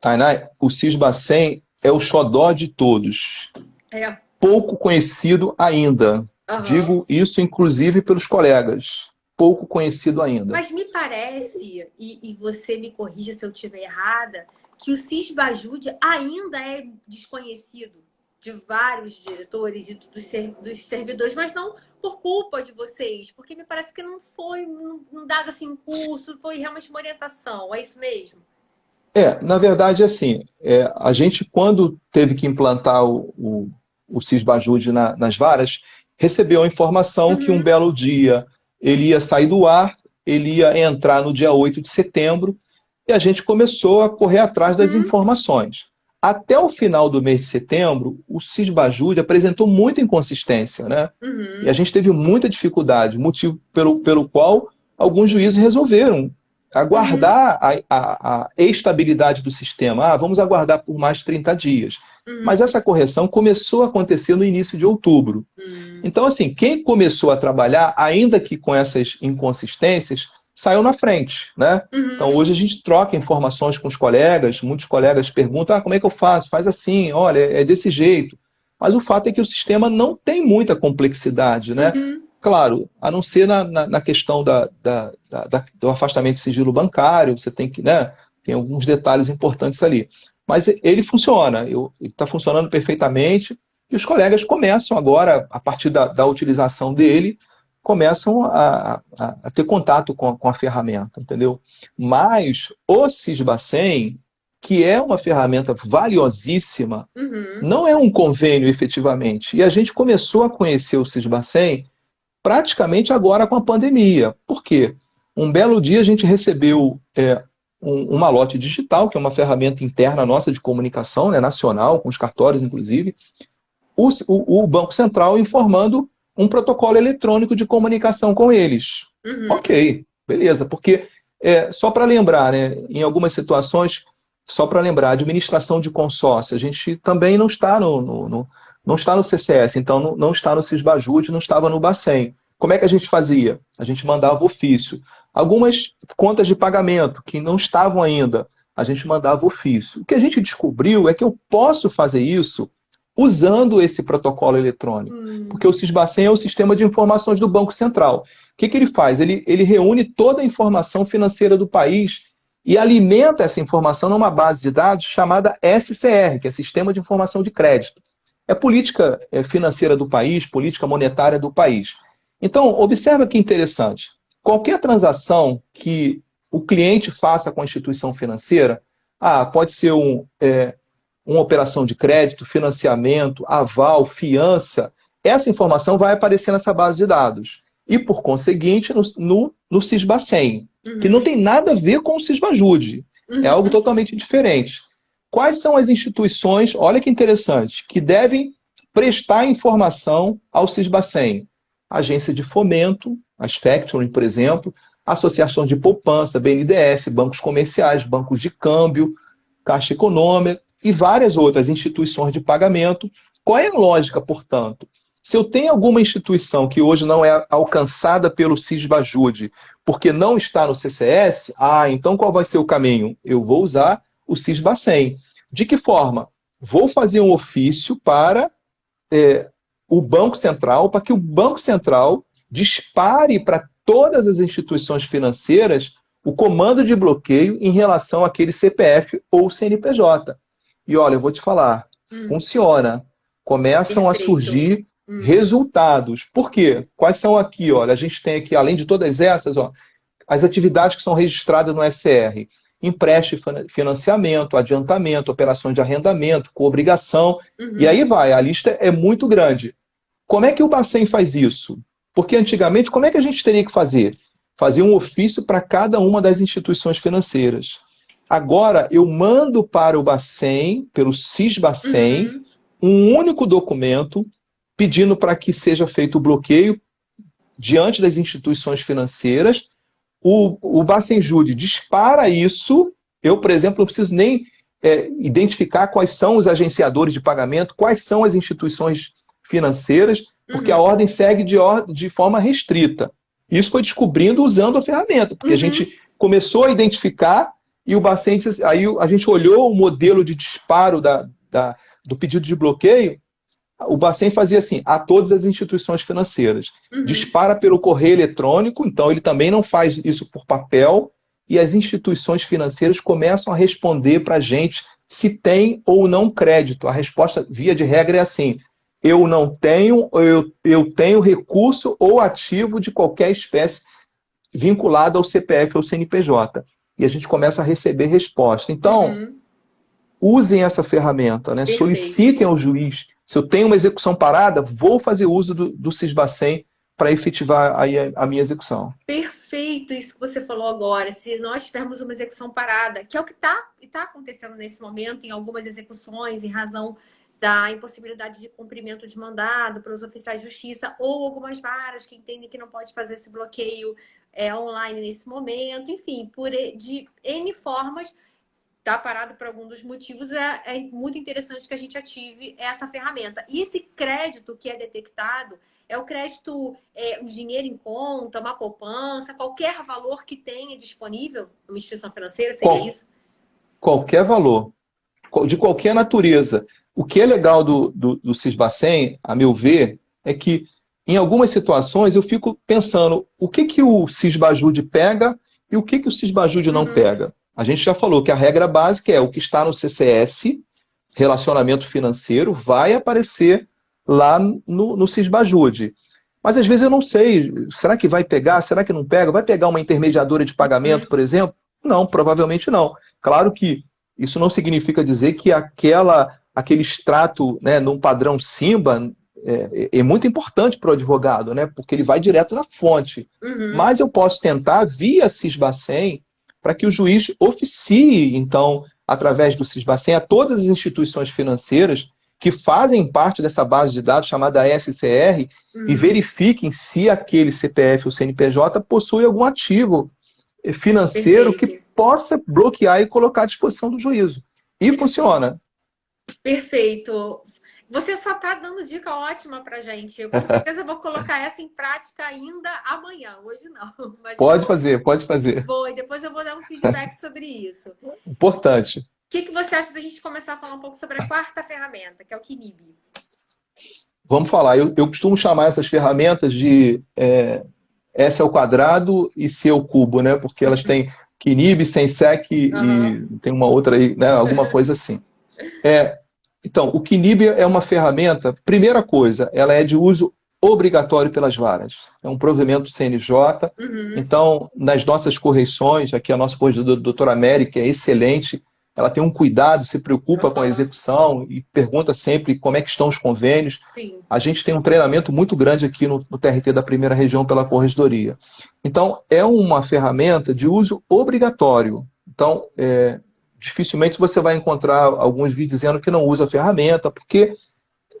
Tainá, o Cisbacen é o xodó de todos. É. Pouco conhecido ainda. Aham. Digo isso, inclusive, pelos colegas. Pouco conhecido ainda. Mas me parece, e você me corrija se eu estiver errada, que o Cisbajude ainda é desconhecido de vários diretores e dos servidores, mas não por culpa de vocês, porque me parece que não foi um dado assim um curso, foi realmente uma orientação, é isso mesmo? Na verdade, assim, a gente, quando teve que implantar o Cisbajude nas varas, recebeu a informação que um Uhum, belo dia ele ia sair do ar, ele ia entrar no dia 8 de setembro, e a gente começou a correr atrás das uhum, informações. Até o final do mês de setembro, o Cisbajude apresentou muita inconsistência, né? E a uhum, gente teve muita dificuldade, motivo pelo qual alguns juízes resolveram uhum, aguardar a estabilidade do sistema. Vamos aguardar por mais 30 dias. Mas uhum, essa correção começou a acontecer no início de outubro. uhum, Então, assim, quem começou a trabalhar, ainda que com essas inconsistências, saiu na frente, né? Então, uhum, hoje a gente troca informações com os colegas, muitos colegas perguntam, como é que eu faço? Faz assim, olha, é desse jeito. Mas o fato é que o sistema não tem muita complexidade, né? uhum, Claro, a não ser na questão do afastamento de sigilo bancário, você tem que, né? Tem alguns detalhes importantes ali. Mas ele funciona, ele está funcionando perfeitamente, e os colegas começam agora, a partir da utilização dele, começam a ter contato com a ferramenta, entendeu? Mas o Cisbacen, que é uma ferramenta valiosíssima, uhum, não é um convênio efetivamente. E a gente começou a conhecer o Cisbacen praticamente agora com a pandemia. Por quê? Um belo dia a gente recebeu um malote digital, que é uma ferramenta interna nossa de comunicação, né, nacional, com os cartórios, inclusive, o Banco Central informando um protocolo eletrônico de comunicação com eles. uhum, Ok, beleza, porque só para lembrar, né, em algumas situações, só para lembrar, administração de consórcio, a gente também não está não está no CCS, então não está no Cisbajude, não estava no Bacen. Como é que a gente fazia? A gente mandava ofício. Algumas contas de pagamento que não estavam ainda, a gente mandava ofício. O que a gente descobriu é que eu posso fazer isso usando esse protocolo eletrônico. Porque o uhum, Cisbacen é o sistema de informações do Banco Central. O que ele faz? Ele reúne toda a informação financeira do país e alimenta essa informação numa base de dados chamada SCR, que é Sistema de Informação de Crédito. É política financeira do país, política monetária do país. Então, observa que interessante. Qualquer transação que o cliente faça com a instituição financeira, pode ser uma operação de crédito, financiamento, aval, fiança, essa informação vai aparecer nessa base de dados. E, por conseguinte, no Sisbacen, que não tem nada a ver com o Sisbajude. É algo totalmente diferente. Quais são as instituições, olha que interessante, que devem prestar informação ao Sisbacen? Agência de fomento, as factoring, por exemplo, associação de poupança, BNDES, bancos comerciais, bancos de câmbio, Caixa Econômica e várias outras instituições de pagamento. Qual é a lógica, portanto? Se eu tenho alguma instituição que hoje não é alcançada pelo Sisbajude porque não está no CCS, então qual vai ser o caminho? Eu vou usar o Sisbacen. De que forma? Vou fazer um ofício para o Banco Central, para que o Banco Central dispare para todas as instituições financeiras o comando de bloqueio em relação àquele CPF ou CNPJ. E olha, eu vou te falar, funciona. Começam a surgir resultados. Por quê? Quais são aqui? Olha, a gente tem aqui, além de todas essas, as atividades que são registradas no SCR. Empréstimo, financiamento, adiantamento, operações de arrendamento, coobrigação. E aí vai, a lista é muito grande. Como é que o Bacen faz isso? Porque antigamente, como é que a gente teria que fazer? Fazer um ofício para cada uma das instituições financeiras. Agora, eu mando para o Bacen, pelo Sisbacen, um único documento pedindo para que seja feito o bloqueio diante das instituições financeiras. O Bacenjude dispara isso. Eu, por exemplo, não preciso nem identificar quais são os agenciadores de pagamento, quais são as instituições financeiras, porque a ordem segue de forma restrita. Isso foi descobrindo usando a ferramenta, porque a gente começou a identificar e o Bacen, aí a gente olhou o modelo de disparo do pedido de bloqueio. O Bacen fazia assim, a todas as instituições financeiras. Dispara pelo correio eletrônico, então ele também não faz isso por papel, e as instituições financeiras começam a responder para a gente se tem ou não crédito. A resposta, via de regra, é assim, eu não tenho, eu tenho recurso ou ativo de qualquer espécie vinculado ao CPF ou CNPJ. E a gente começa a receber resposta. Então, usem essa ferramenta, né? Solicitem ao juiz. Se eu tenho uma execução parada, vou fazer uso do Sisbacen para efetivar aí a minha execução. Perfeito isso que você falou agora. Se nós tivermos uma execução parada, que é o que está acontecendo nesse momento em algumas execuções, em razão da impossibilidade de cumprimento de mandado pelos oficiais de justiça, ou algumas varas que entendem que não pode fazer esse bloqueio online nesse momento, enfim, de N formas, está parado por algum dos motivos, é muito interessante que a gente ative essa ferramenta. E esse crédito que é detectado é o crédito, um dinheiro em conta, uma poupança, qualquer valor que tenha disponível numa instituição financeira, seria isso? Qualquer valor, de qualquer natureza. O que é legal do Sisbacen, a meu ver, é que em algumas situações eu fico pensando o que o Sisbajude pega e o que o Sisbajude não pega. A gente já falou que a regra básica é o que está no CCS, relacionamento financeiro, vai aparecer lá no Sisbajude. Mas às vezes eu não sei, será que vai pegar, será que não pega? Vai pegar uma intermediadora de pagamento, por exemplo? Não, provavelmente não. Claro que isso não significa dizer que aquele extrato, né, num padrão SIMBA é muito importante para o advogado, né, porque ele vai direto na fonte. Mas eu posso tentar, via Sisbacen, para que o juiz oficie, então, através do Sisbacen, a todas as instituições financeiras que fazem parte dessa base de dados chamada SCR e verifiquem se aquele CPF ou CNPJ possui algum ativo financeiro que possa bloquear e colocar à disposição do juízo. E funciona. Perfeito. Você só está dando dica ótima para a gente. Eu com certeza vou colocar essa em prática ainda amanhã. Hoje não. Mas pode fazer. Vou, e depois eu vou dar um feedback sobre isso. Importante. O que você acha da gente começar a falar um pouco sobre a quarta ferramenta, que é o KNIB? Vamos falar. Eu costumo chamar essas ferramentas de S ao quadrado e C ao cubo, né? Porque elas têm QNIB, SENSEC Aham. e tem uma outra aí, né? Alguma coisa assim. Então, o QNIB é uma ferramenta, primeira coisa, ela é de uso obrigatório pelas varas. É um provimento CNJ. Uhum. Então, nas nossas correções, aqui a nossa corregedora, a doutora Mary, que é excelente, ela tem um cuidado, se preocupa com a Aham. execução e pergunta sempre como é que estão os convênios. Sim. A gente tem um treinamento muito grande aqui no TRT da primeira região pela corregedoria. Então, é uma ferramenta de uso obrigatório. Então, dificilmente você vai encontrar alguns vídeos dizendo que não usa a ferramenta, porque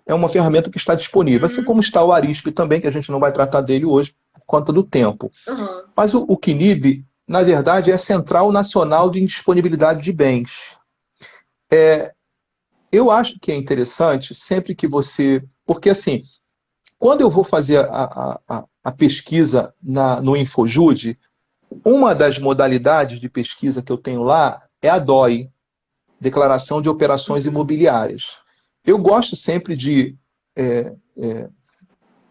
é uma ferramenta que está disponível. Assim Uhum. como está o Arisp também, que a gente não vai tratar dele hoje por conta do tempo. Aham. Mas o QNIB, na verdade, é a Central Nacional de Indisponibilidade de Bens. Eu acho que é interessante sempre que você... Porque, assim, quando eu vou fazer a pesquisa no InfoJude, uma das modalidades de pesquisa que eu tenho lá é a DOI, Declaração de Operações Uhum. Imobiliárias. Eu gosto sempre de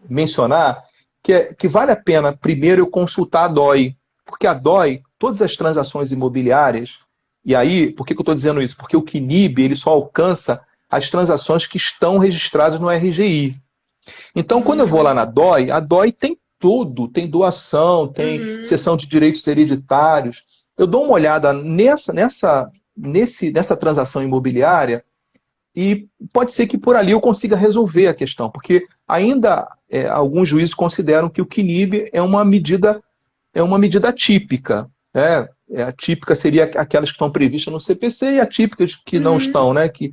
mencionar que vale a pena primeiro eu consultar a DOI, porque a DOI, todas as transações imobiliárias, e aí, por que eu estou dizendo isso? Porque o QNIB ele só alcança as transações que estão registradas no RGI. Então, quando eu vou lá na DOI, a DOI tem tudo, tem doação, tem Uhum. seção de direitos hereditários. Eu dou uma olhada nessa transação imobiliária e pode ser que por ali eu consiga resolver a questão, porque ainda alguns juízes consideram que o QNIB é uma medida típica. Né? A típica seria aquelas que estão previstas no CPC e atípicas que não Uhum. estão, né? Que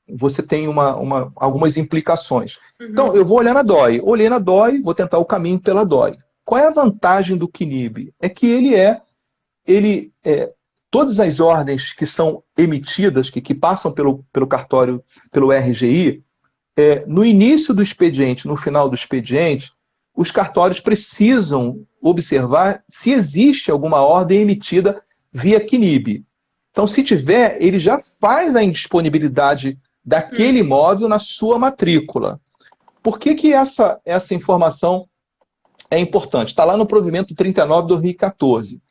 você tem algumas implicações. Então, Uhum. eu vou olhar na DOI. Olhei na DOI, vou tentar o caminho pela DOI. Qual é a vantagem do QNIB? É que todas as ordens que são emitidas, que passam pelo cartório, pelo RGI, no início do expediente, no final do expediente, os cartórios precisam observar se existe alguma ordem emitida via QNIB. Então, se tiver, ele já faz a indisponibilidade daquele Uhum. imóvel na sua matrícula. Por que essa informação é importante? Está lá no provimento 39 de 2014.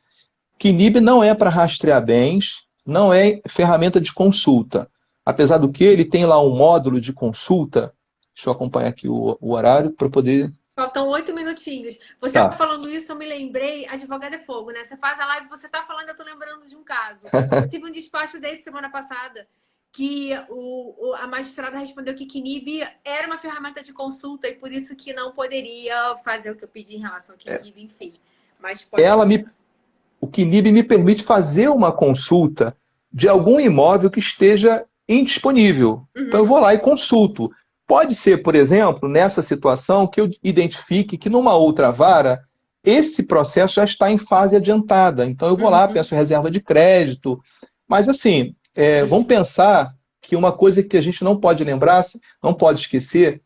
QNIB não é para rastrear bens, não é ferramenta de consulta. Apesar do que, ele tem lá um módulo de consulta. Deixa eu acompanhar aqui o horário para poder... Faltam 8 minutinhos. Você Tá. falando isso, eu me lembrei, advogado é fogo, né? Você faz a live, você tá falando, eu tô lembrando de um caso. Eu tive um despacho desse semana passada, que a magistrada respondeu que QNIB era uma ferramenta de consulta e por isso que não poderia fazer o que eu pedi em relação ao QNIB, enfim. Mas pode Ela continuar. o QNIB me permite fazer uma consulta de algum imóvel que esteja indisponível. Então eu Uhum. vou lá e consulto. Pode ser, por exemplo, nessa situação que eu identifique que numa outra vara esse processo já está em fase adiantada. Então eu vou lá, Uhum. peço reserva de crédito. Mas assim, vamos Entendi. pensar que uma coisa que a gente não pode lembrar, não pode esquecer,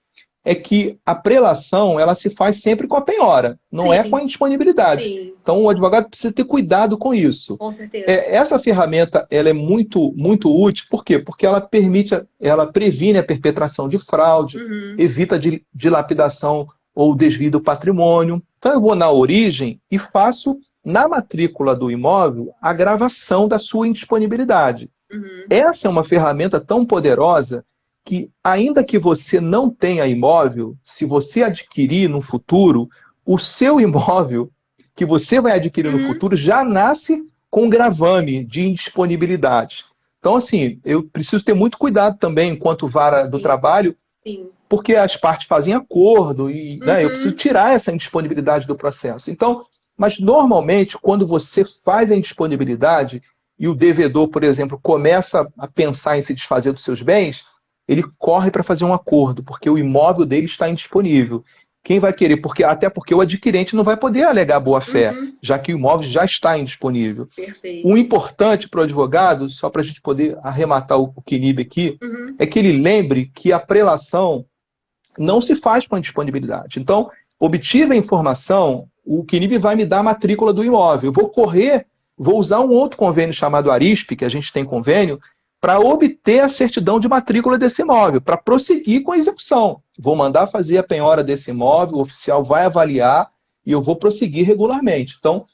é que a prelação ela se faz sempre com a penhora, não é com a Sim, indisponibilidade. sim, Então o advogado precisa ter cuidado com isso. com certeza. Essa ferramenta ela é muito, muito útil, por quê? Porque ela previne a perpetração de fraude, Uhum. evita dilapidação ou desvio do patrimônio. Então eu vou na origem e faço na matrícula do imóvel a gravação da sua indisponibilidade. Uhum. Essa é uma ferramenta tão poderosa que, ainda que você não tenha imóvel, se você adquirir no futuro, o seu imóvel que você vai adquirir no Uhum. futuro já nasce com gravame de indisponibilidade. Então, assim, eu preciso ter muito cuidado também, enquanto vara do Sim, trabalho, sim. porque as partes fazem acordo e, né, eu preciso Uhum. tirar essa indisponibilidade do processo. Então, mas normalmente, quando você faz a indisponibilidade e o devedor, por exemplo, começa a pensar em se desfazer dos seus bens, ele corre para fazer um acordo, porque o imóvel dele está indisponível. Quem vai querer? Até porque o adquirente não vai poder alegar boa-fé, Uhum. já que o imóvel já está indisponível. O Perfeito. importante para o advogado, só para a gente poder arrematar o QNIB aqui, Uhum. é que ele lembre que a prelação não se faz com a disponibilidade. Então, obtive a informação, o QNIB vai me dar a matrícula do imóvel. Eu vou usar um outro convênio chamado Arisp, que a gente tem convênio, para obter a certidão de matrícula desse imóvel, para prosseguir com a execução. Vou mandar fazer a penhora desse imóvel, o oficial vai avaliar e eu vou prosseguir regularmente. Então,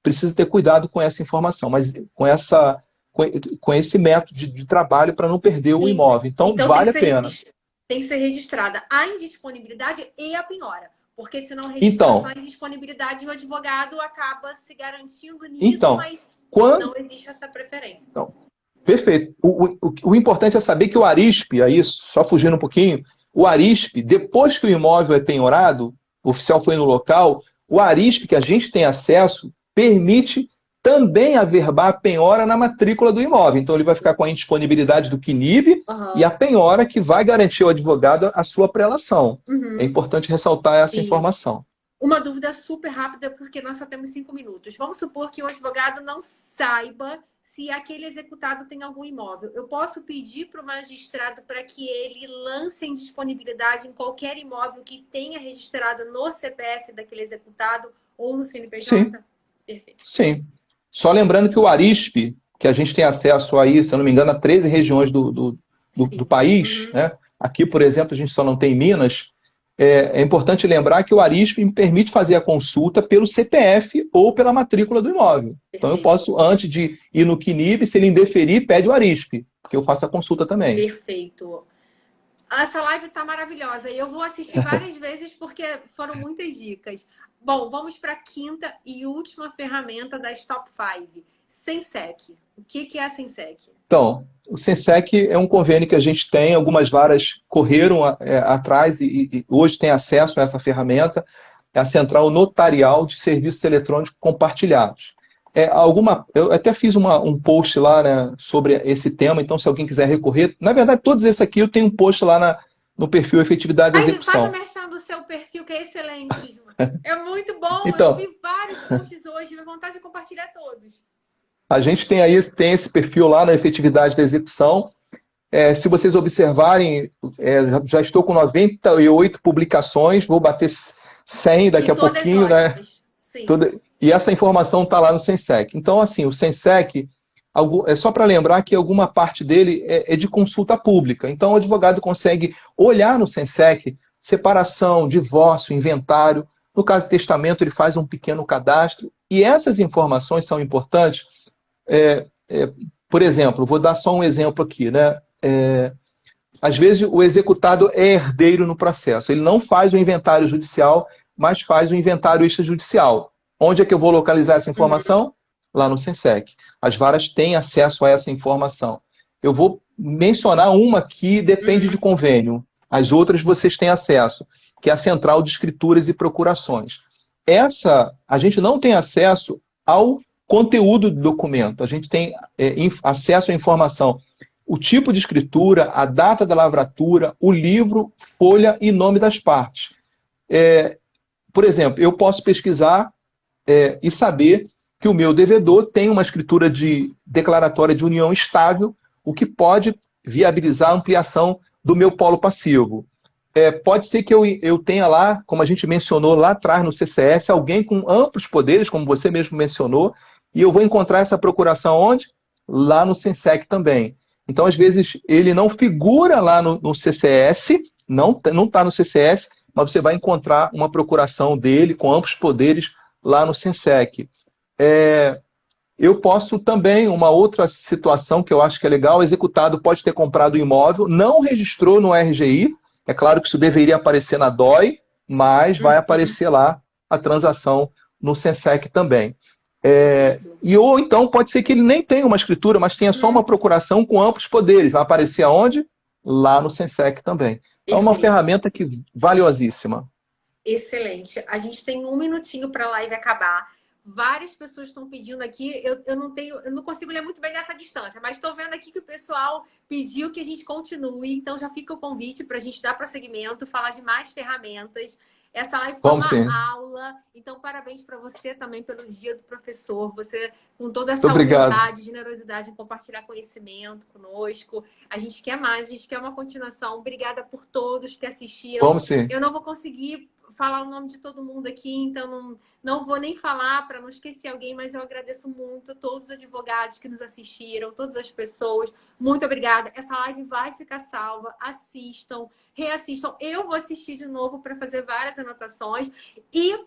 precisa ter cuidado com essa informação, mas com esse método de trabalho para não perder o Sim. imóvel. Então, Então vale a pena. tem que ser registrada a indisponibilidade e a penhora. Porque se não registrar só Então, a indisponibilidade, o advogado acaba se garantindo nisso, então, mas quando... não existe essa preferência. Não, perfeito. O importante é saber que o ARISP, aí, só fugindo um pouquinho, o ARISP, depois que o imóvel é penhorado, o oficial foi no local, o ARISP que a gente tem acesso permite também averbar a penhora na matrícula do imóvel. Então ele vai ficar com a indisponibilidade do QNIB e a penhora que vai garantir ao advogado a sua prelação. É importante ressaltar essa informação. Uma dúvida super rápida, porque nós só temos 5 minutos. Vamos supor que o advogado não saiba se aquele executado tem algum imóvel. Eu posso pedir para o magistrado para que ele lance em disponibilidade em qualquer imóvel que tenha registrado no CPF daquele executado ou no CNPJ? Sim. Perfeito. Sim. Só lembrando que o ARISP, que a gente tem acesso aí, se eu não me engano, a 13 regiões do país, né? Aqui, por exemplo, a gente só não tem Minas. É importante lembrar que o ARISP me permite fazer a consulta pelo CPF ou pela matrícula do imóvel. Perfeito. Então eu posso, antes de ir no QNIB, se ele indeferir, pede o ARISP, porque eu faço a consulta também. Perfeito. Essa live está maravilhosa e eu vou assistir várias vezes porque foram muitas dicas. Bom, vamos para a quinta e última ferramenta das Top 5. Sensec. O que é a Sensec? Então, o Sensec é um convênio que a gente tem, algumas varas correram atrás e hoje tem acesso a essa ferramenta, é a Central Notarial de Serviços Eletrônicos Compartilhados. Eu até fiz um post lá, né, sobre esse tema, então se alguém quiser recorrer, na verdade todos esses aqui eu tenho um post lá no perfil Efetividade e Execução. Faz o merchan do seu perfil, que é excelente, Isma. É muito bom, então, eu vi vários posts hoje, minha vontade de compartilhar todos. A gente tem esse perfil lá na Efetividade da Execução. Se vocês observarem, já estou com 98 publicações, vou bater 100 daqui a pouquinho, né? Sim. E essa informação está lá no Sensec. Então, assim, o Sensec, é só para lembrar que alguma parte dele é de consulta pública. Então, o advogado consegue olhar no Sensec separação, divórcio, inventário. No caso de testamento, ele faz um pequeno cadastro. E essas informações são importantes. Por exemplo, vou dar só um exemplo aqui, né? Às vezes o executado é herdeiro no processo. Ele não faz o inventário judicial, mas faz o inventário extrajudicial. Onde é que eu vou localizar essa informação? Lá no Sensec. As varas têm acesso a essa informação. Eu vou mencionar uma que depende de convênio. As outras vocês têm acesso, que é a Central de Escrituras e Procurações. A gente não tem acesso ao conteúdo do documento. A gente tem acesso à informação, o tipo de escritura, a data da lavratura, o livro, folha e nome das partes. Por exemplo, eu posso pesquisar e saber que o meu devedor tem uma escritura declaratória de união estável, o que pode viabilizar a ampliação do meu polo passivo. Pode ser que eu tenha lá, como a gente mencionou lá atrás no CCS, alguém com amplos poderes, como você mesmo mencionou, e eu vou encontrar essa procuração onde? Lá no Sensec também. Então, às vezes, ele não figura lá no CCS, não está no CCS, mas você vai encontrar uma procuração dele com amplos poderes lá no Sensec. Eu posso também, uma outra situação que eu acho que é legal, o executado pode ter comprado o imóvel, não registrou no RGI, é claro que isso deveria aparecer na DOI, mas vai aparecer lá a transação no Sensec também. Ou então pode ser que ele nem tenha uma escritura, mas tenha só uma procuração com amplos poderes. Vai aparecer aonde? Lá no Sensec também. É uma ferramenta valiosíssima. Excelente. A gente tem 1 minutinho para a live acabar. Várias pessoas estão pedindo aqui. Eu não consigo ler muito bem nessa distância, mas estou vendo aqui que o pessoal pediu que a gente continue. Então já fica o convite para a gente dar prosseguimento, falar de mais ferramentas. Essa live foi uma aula, então parabéns para você também pelo Dia do Professor. Você, com toda essa humildade, generosidade em compartilhar conhecimento conosco. A gente quer mais, a gente quer uma continuação. Obrigada por todos que assistiram. Vamos sim. Eu não vou conseguir falar o nome de todo mundo aqui, então não vou nem falar para não esquecer alguém, mas eu agradeço muito a todos os advogados que nos assistiram, todas as pessoas. Muito obrigada. Essa live vai ficar salva. Assistam, reassistam. Eu vou assistir de novo para fazer várias anotações. E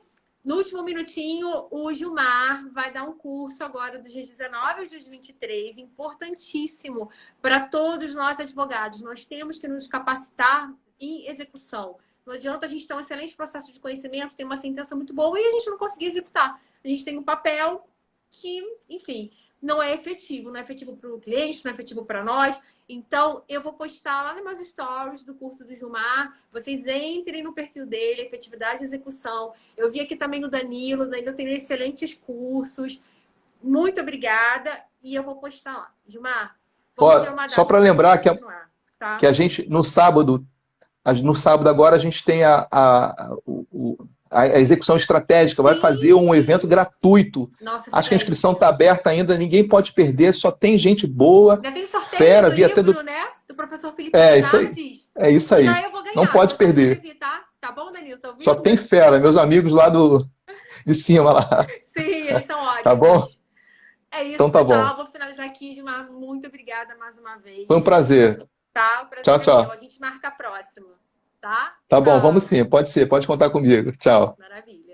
No último minutinho, o Gilmar vai dar um curso agora dos dias 19 aos dias 23, importantíssimo para todos nós advogados. Nós temos que nos capacitar em execução. Não adianta a gente ter um excelente processo de conhecimento, ter uma sentença muito boa e a gente não conseguir executar. A gente tem um papel que, enfim, não é efetivo. Não é efetivo para o cliente, não é efetivo para nós. Então, eu vou postar lá nos meus stories do curso do Gilmar. Vocês entrem no perfil dele, efetividade e execução. Eu vi aqui também o Danilo. O Danilo tem excelentes cursos. Muito obrigada. E eu vou postar lá. Gilmar, vamos ter uma data Só para lembrar que tá? que a gente, no sábado agora, a gente tem a execução estratégica, vai fazer um evento gratuito. Nossa, Acho que a inscrição está aberta ainda, ninguém pode perder, só tem gente boa, ainda tem sorteio fera, do via livro, tendo... né? Do professor Felipe Isso aí. Bernardes. É isso aí. Já eu vou ganhar, não pode eu só me perder. inscrevi, tá? Tá bom, Danilo? Tá ouvindo? Só tem fera, meus amigos lá de cima lá. Sim, eles são ótimos. Tá bom? É isso, Então tá pessoal. bom. Vou finalizar aqui, Gilmar. Muito obrigada mais uma vez. Foi um prazer. Tá? O prazer Tchau, é tchau. meu. A gente marca a próxima. Tá? Tá bom, Tchau. vamos sim, pode ser, pode contar comigo. Tchau. Maravilha.